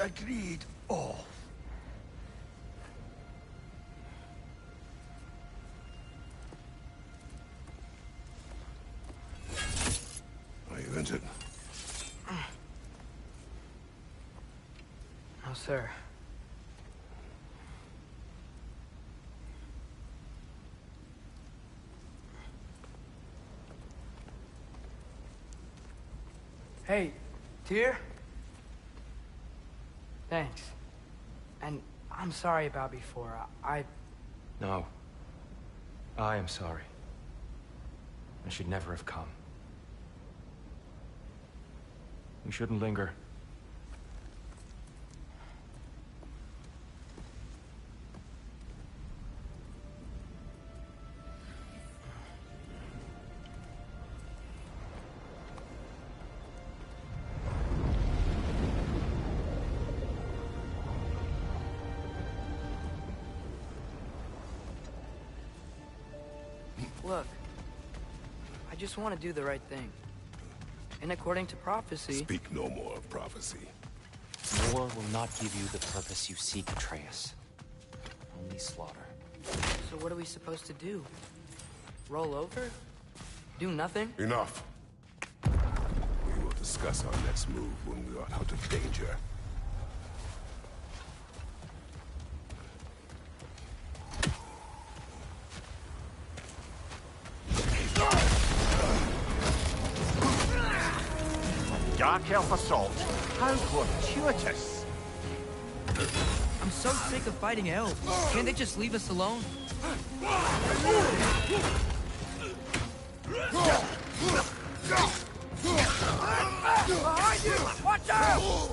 Agreed. Oh. Are you injured? No, sir. Hey, Tyr? Thanks. And I'm sorry about before. No. I am sorry. I should never have come. We shouldn't linger. Look, I just want to do the right thing. And according to prophecy... Speak no more of prophecy. War will not give you the purpose you seek, Atreus. Only slaughter. So what are we supposed to do? Roll over? Do nothing? Enough. We will discuss our next move when we are out of danger. Dark Elf assault. How fortuitous. I'm so sick of fighting elves. Can't they just leave us alone? Behind you! Watch out!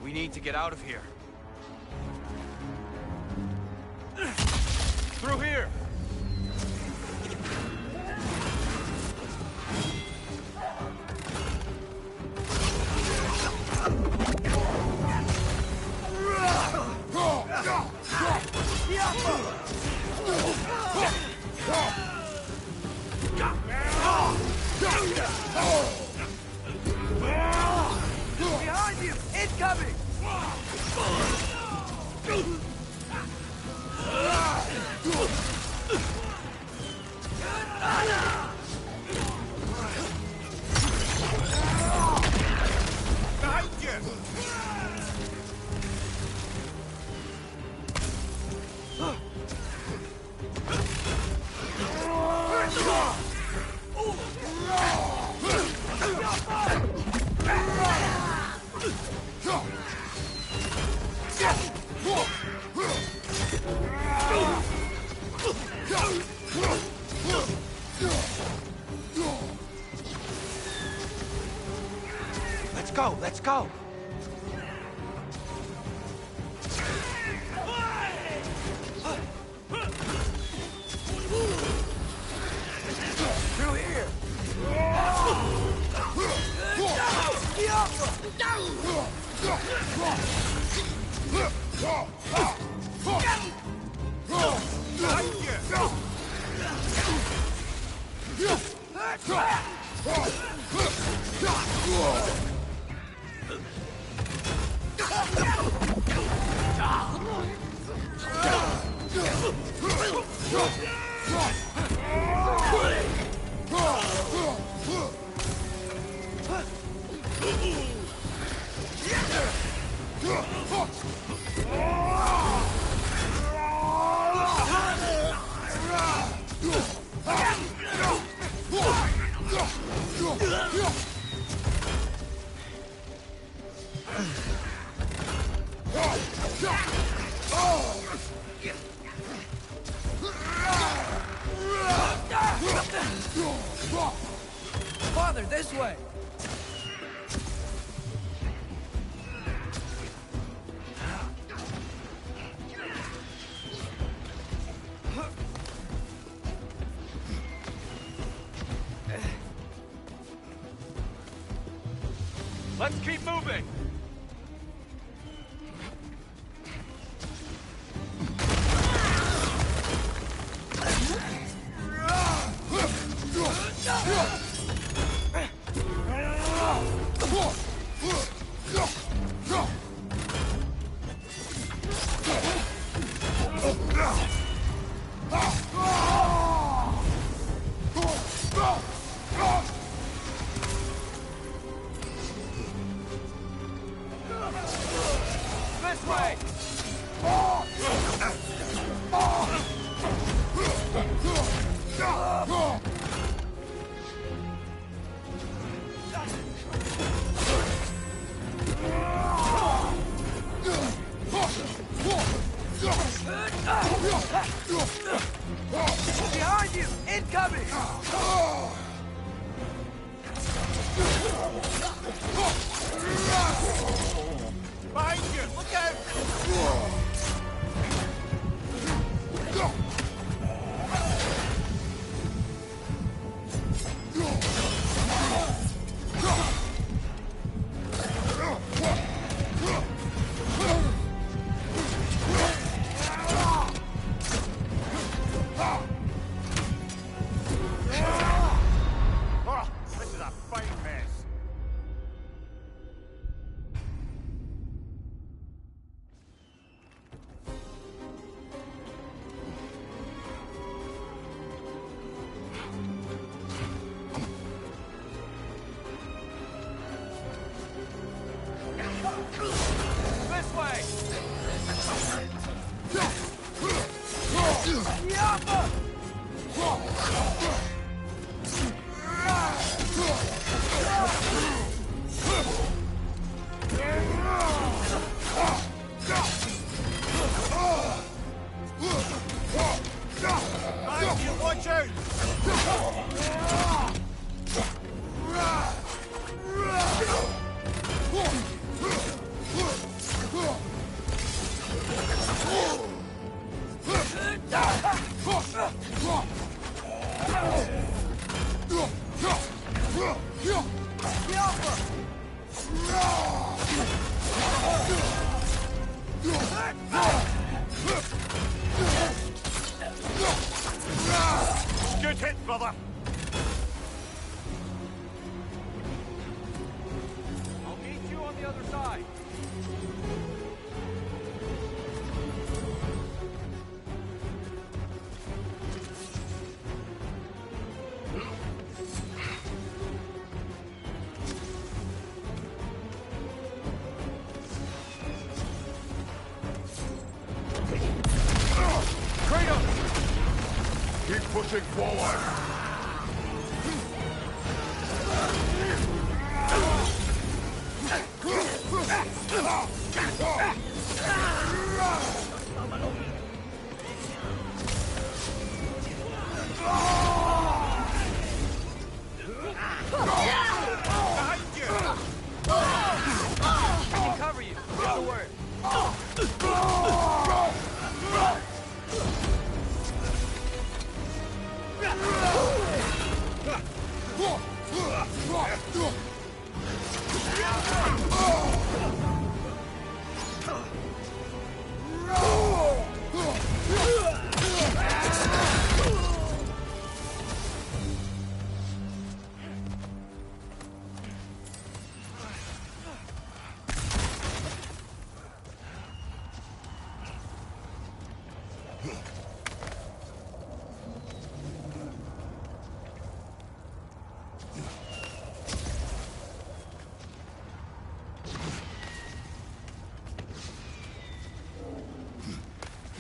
We need to get out of here. go, let's go! Through here! Father, this way! Let's keep moving! This way! Behind you! Incoming! Behind you! Look out! Oh, this is a fine mess. This way! Behind you, watch out! Good hit, brother. I'll meet you on the other side. Keep pushing forward! Behind you!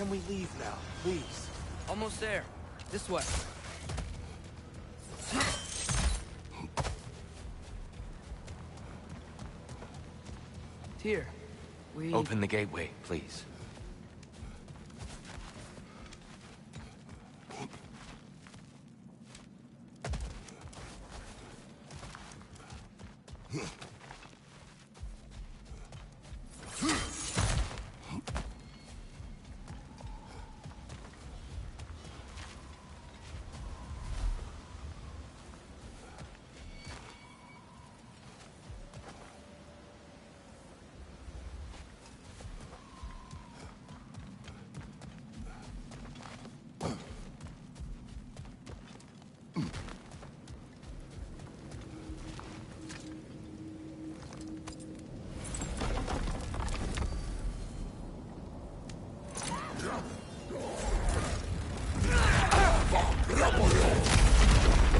can we leave now, please? Almost there. This way. Here. We... Open the gateway, please.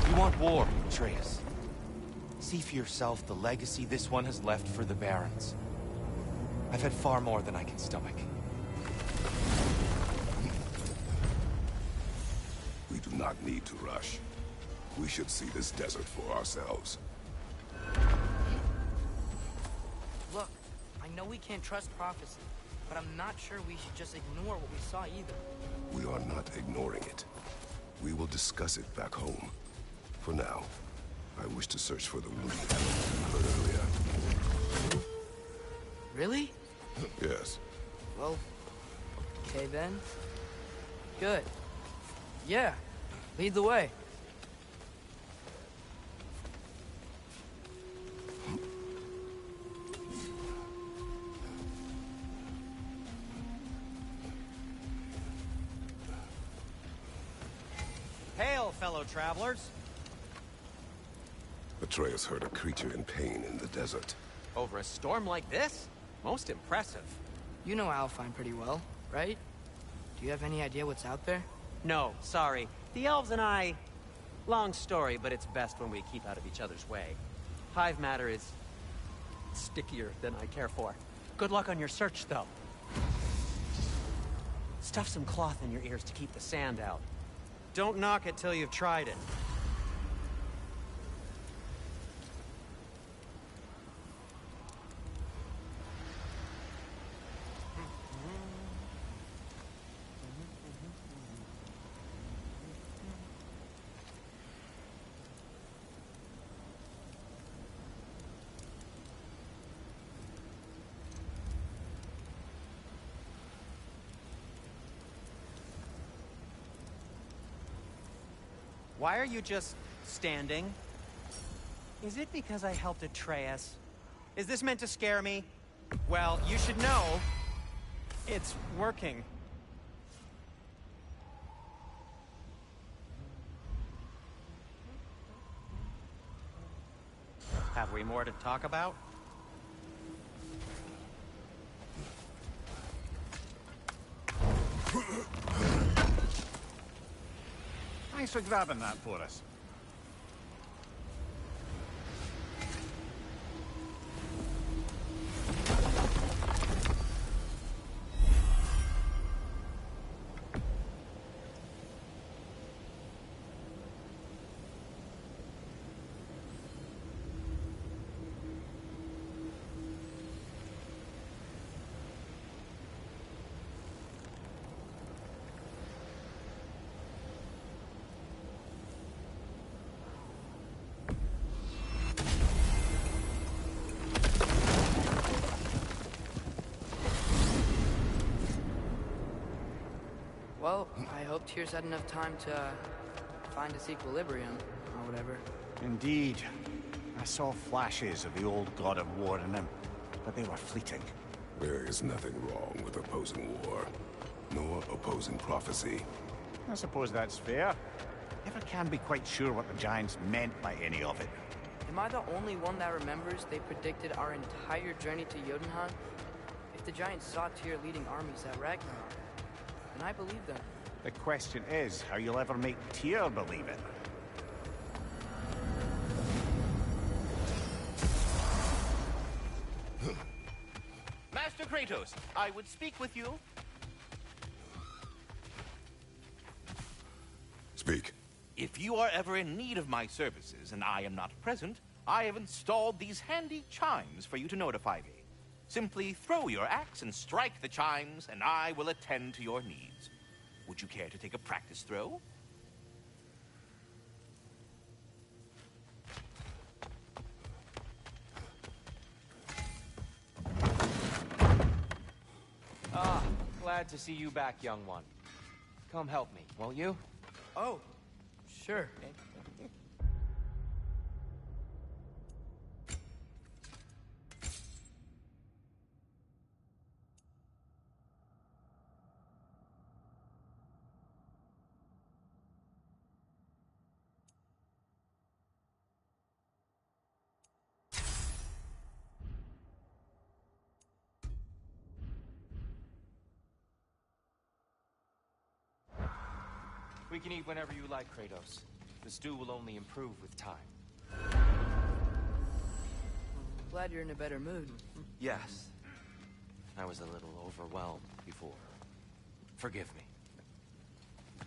You want war, Atreus. See for yourself the legacy this one has left for the Barons. I've had far more than I can stomach. We do not need to rush. We should see this desert for ourselves. Look, I know we can't trust prophecy, but I'm not sure we should just ignore what we saw either. We are not ignoring it. We will discuss it back home. For now, I wish to search for the wounded elves you heard earlier. Really? Yes. Well, okay then. Good. Yeah, lead the way. Hail, fellow travelers. Atreus heard a creature in pain in the desert. Over a storm like this? Most impressive. You know Alfheim pretty well, right? Do you have any idea what's out there? No, sorry. The elves and I... Long story, but it's best when we keep out of each other's way. Hive matter is... stickier than I care for. Good luck on your search, though. Stuff some cloth in your ears to keep the sand out. Don't knock it till you've tried it. Why are you just standing? Is it because I helped Atreus? Is this meant to scare me? Well, you should know, it's working. Have we more to talk about? Thanks for grabbing that for us. Well, I hope Tyr's had enough time to find its equilibrium, or whatever. Indeed. I saw flashes of the old god of war in him, but they were fleeting. There is nothing wrong with opposing war, nor opposing prophecy. I suppose that's fair. Never can be quite sure what the Giants meant by any of it. Am I the only one that remembers they predicted our entire journey to Jotunheim? If the Giants saw Tyr leading armies at Ragnarok, then I believe them. The question is how you'll ever make Tyr believe it. Master Kratos, I would speak with you. If you are ever in need of my services and I am not present, I have installed these handy chimes for you to notify me. Simply throw your axe and strike the chimes, and I will attend to your needs. Would you care to take a practice throw? Ah, glad to see you back, young one. Come help me, won't you? Oh, sure. We can eat whenever you like, Kratos. The stew will only improve with time. Glad you're in a better mood. Yes. I was a little overwhelmed before. Forgive me.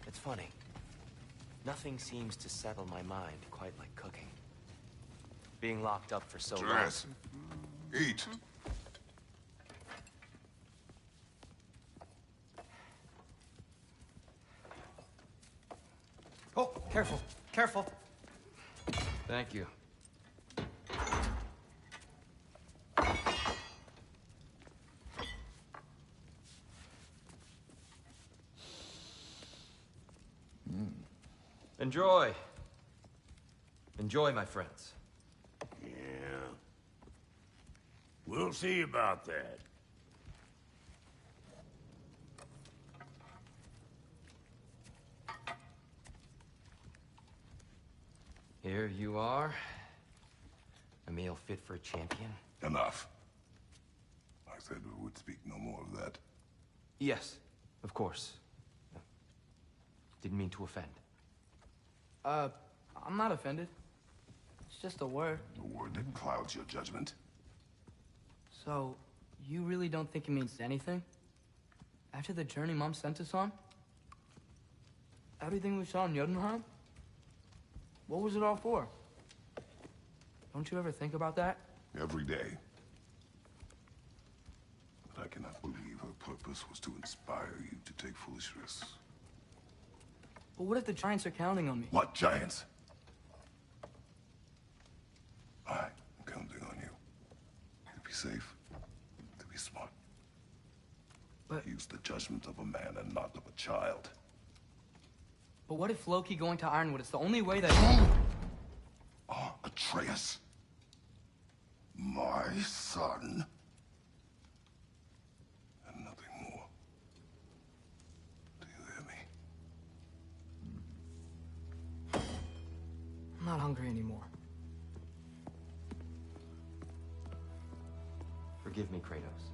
It's funny. Long seems to settle my mind quite like cooking. Being locked up for so long. Dress. Eat. Oh, careful, careful. Thank you. Enjoy. Enjoy, my friends. Yeah. We'll see about that. Here you are. A meal fit for a champion. Enough. I said we would speak no more of that. Yes, of course. Didn't mean to offend. I'm not offended. It's just a word. A word that clouds your judgment. So, you really don't think it means anything? After the journey Mom sent us on? Everything we saw in Jotunheim? What was it all for? Don't you ever think about that? Every day. But I cannot believe her purpose was to inspire you to take foolish risks. But what if the Giants are counting on me? What giants? I'm counting on you. To be safe, to be smart. But- Use the judgment of a man and not of a child. But what if Loki going to Ironwood is the only way that... Atreus. My son. And nothing more. Do you hear me? I'm not hungry anymore. Forgive me, Kratos.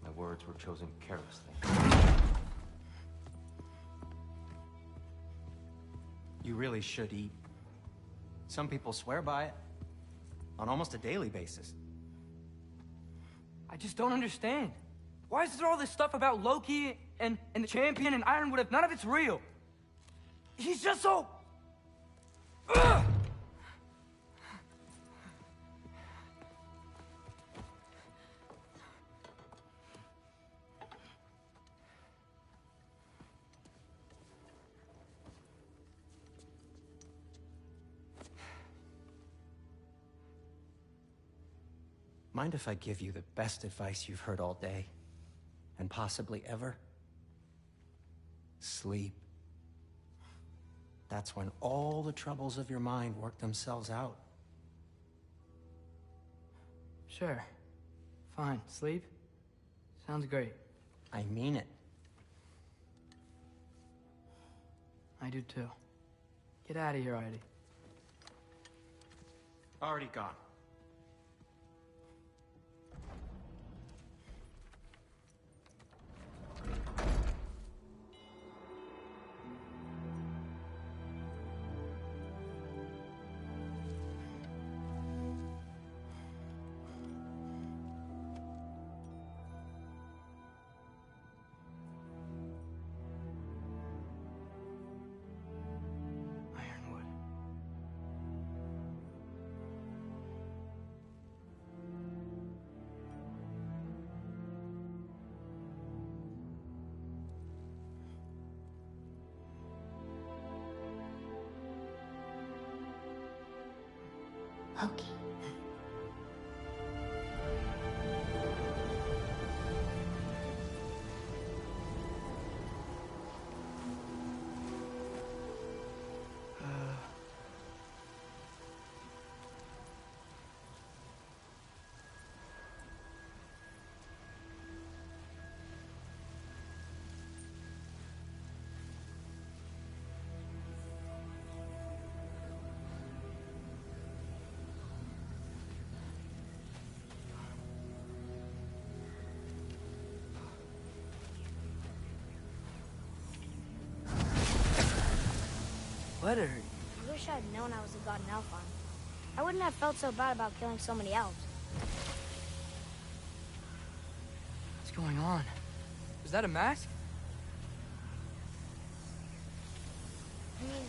My words were chosen carelessly. You really should eat. Some people swear by it. On almost a daily basis. I just don't understand. Why is there all this stuff about Loki and the champion and Ironwood if none of it's real? He's just so... Ugh! Mind if I give you the best advice you've heard all day? And possibly ever? Sleep. That's when all the troubles of your mind work themselves out. Sure. Fine. Sleep? Sounds great. I mean it. I do too. Get out of here already. Already gone. I Loki. What are you? I wish I'd known I was a god in Alfheim. I wouldn't have felt so bad about killing so many elves. What's going on? Is that a mask? I mean,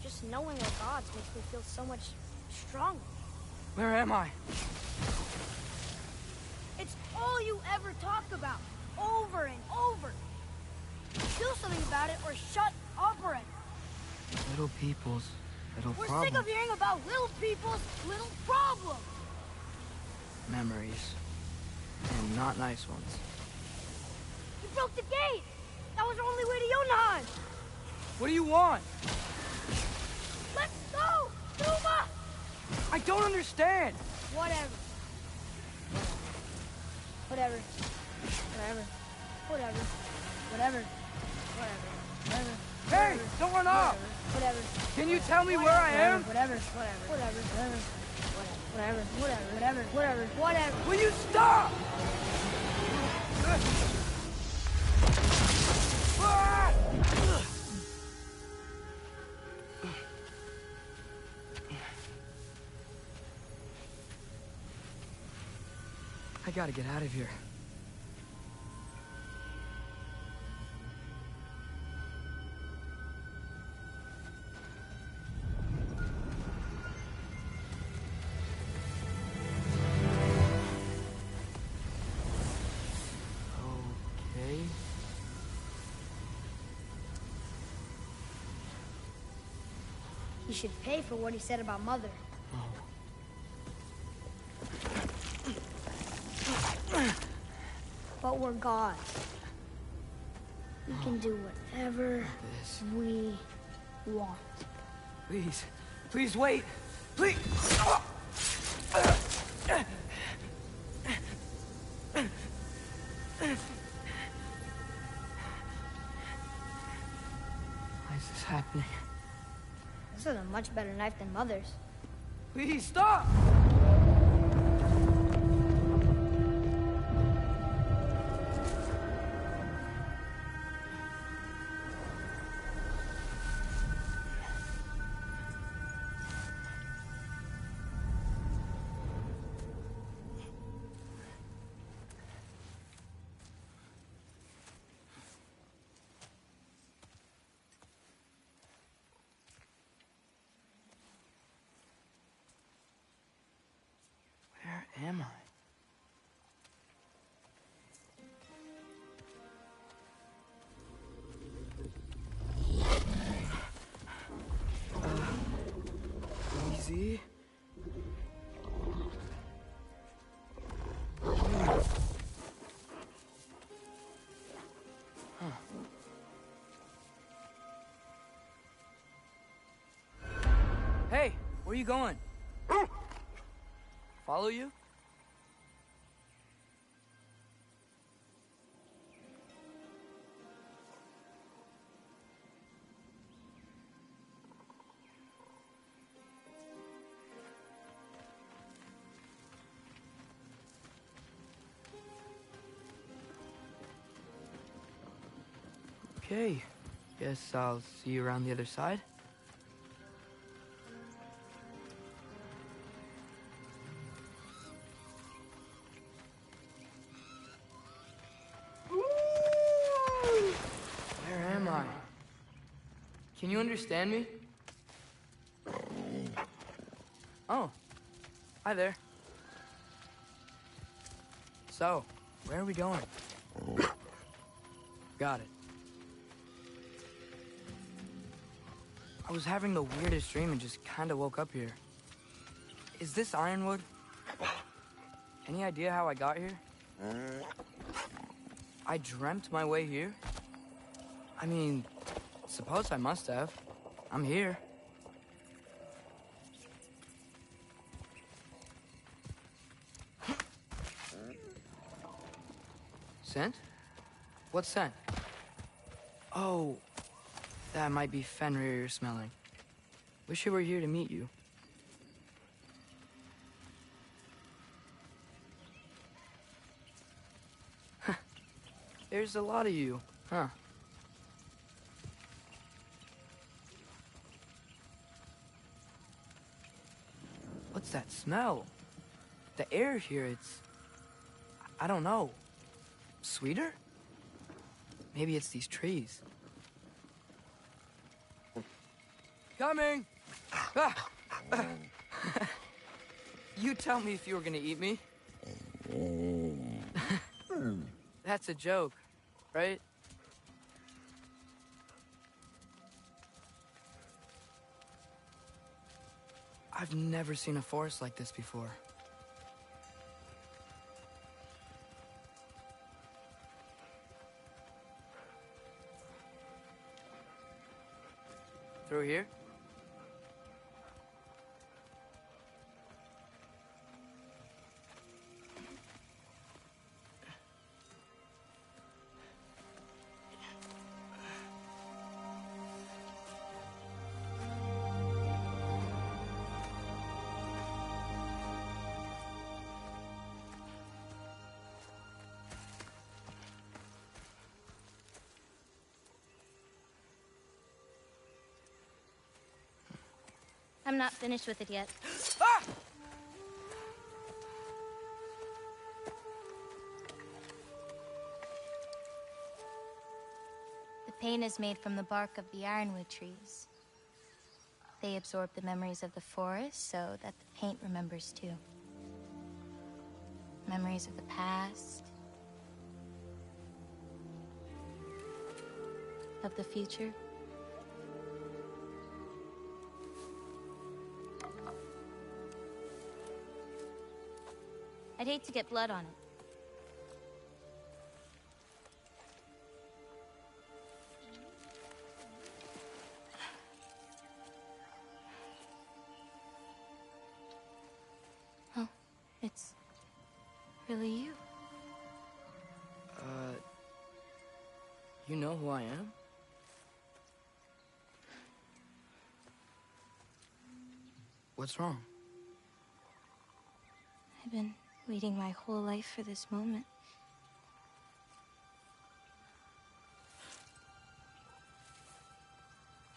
just knowing we're gods makes me feel so much stronger. Where am I? It's all you ever talk about, over and over. Do something about it or shut up already. Little people's little We're problems. sick of hearing about little people's little problems. Memories. And not nice ones. You broke the gate. That was our only way to Jotunheim. What do you want? Let's go, Duma! I don't understand. Whatever. Whatever. Whatever. Whatever. Whatever. Whatever. Whatever. Hey, don't run off. Whatever. Can you tell me where I am? Whatever. Whatever. Whatever. Whatever. Whatever. Whatever. Whatever. Will you stop? I gotta get out of here. Okay. He should pay for what he said about Mother. But we're gods. We can do whatever we want. Please. Please wait. Please. Why is this happening? This is a much better knife than Mother's. Please stop! Where am I? Easy. Huh. Hey, where are you going? Follow you? Okay, guess I'll see you around the other side. Where am I? Can you understand me? Oh, hi there. So, where are we going? Got it. I was having the weirdest dream and just kind of woke up here. Is this Ironwood? Any idea how I got here? I dreamt my way here? I mean, suppose I must have. I'm here. Scent? What scent? Oh, that might be Fenrir you're smelling. Wish you were here to meet you. There's a lot of you, huh? What's that smell? The air here, it's... I don't know. Sweeter? Maybe it's these trees. Coming! Ah! You tell me if you were gonna eat me. That's a joke, right? I've never seen a forest like this before. Through here? I'm not finished with it yet. Ah! The paint is made from the bark of the ironwood trees. They absorb the memories of the forest so that the paint remembers too. Memories of the past. Of the future. I'd hate to get blood on it. Oh, it's really you. You know who I am? What's wrong? I've been waiting my whole life for this moment.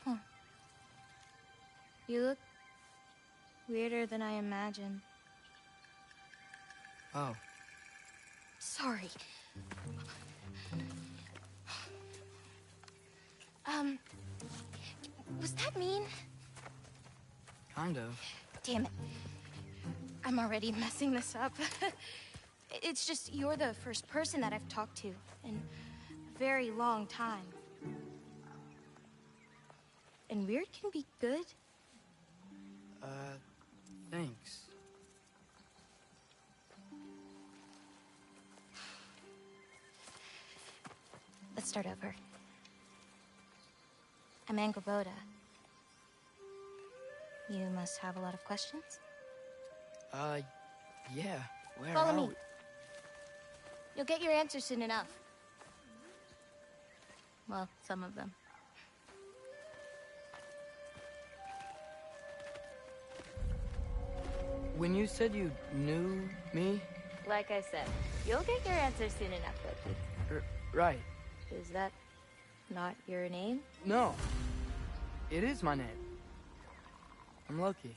Huh. You look weirder than I imagined. Oh. Sorry. Was that mean? Kind of. Damn it. I'm already messing this up. It's just you're the first person that I've talked to in a very long time. And weird can be good. Thanks. Let's start over. I'm Angerboda. You must have a lot of questions? Yeah. Where Follow are me. we? You'll get your answers soon enough. Well, some of them. When you said you knew me? Like I said, you'll get your answers soon enough, Loki. Right. Is that not your name? No. It is my name. I'm Loki.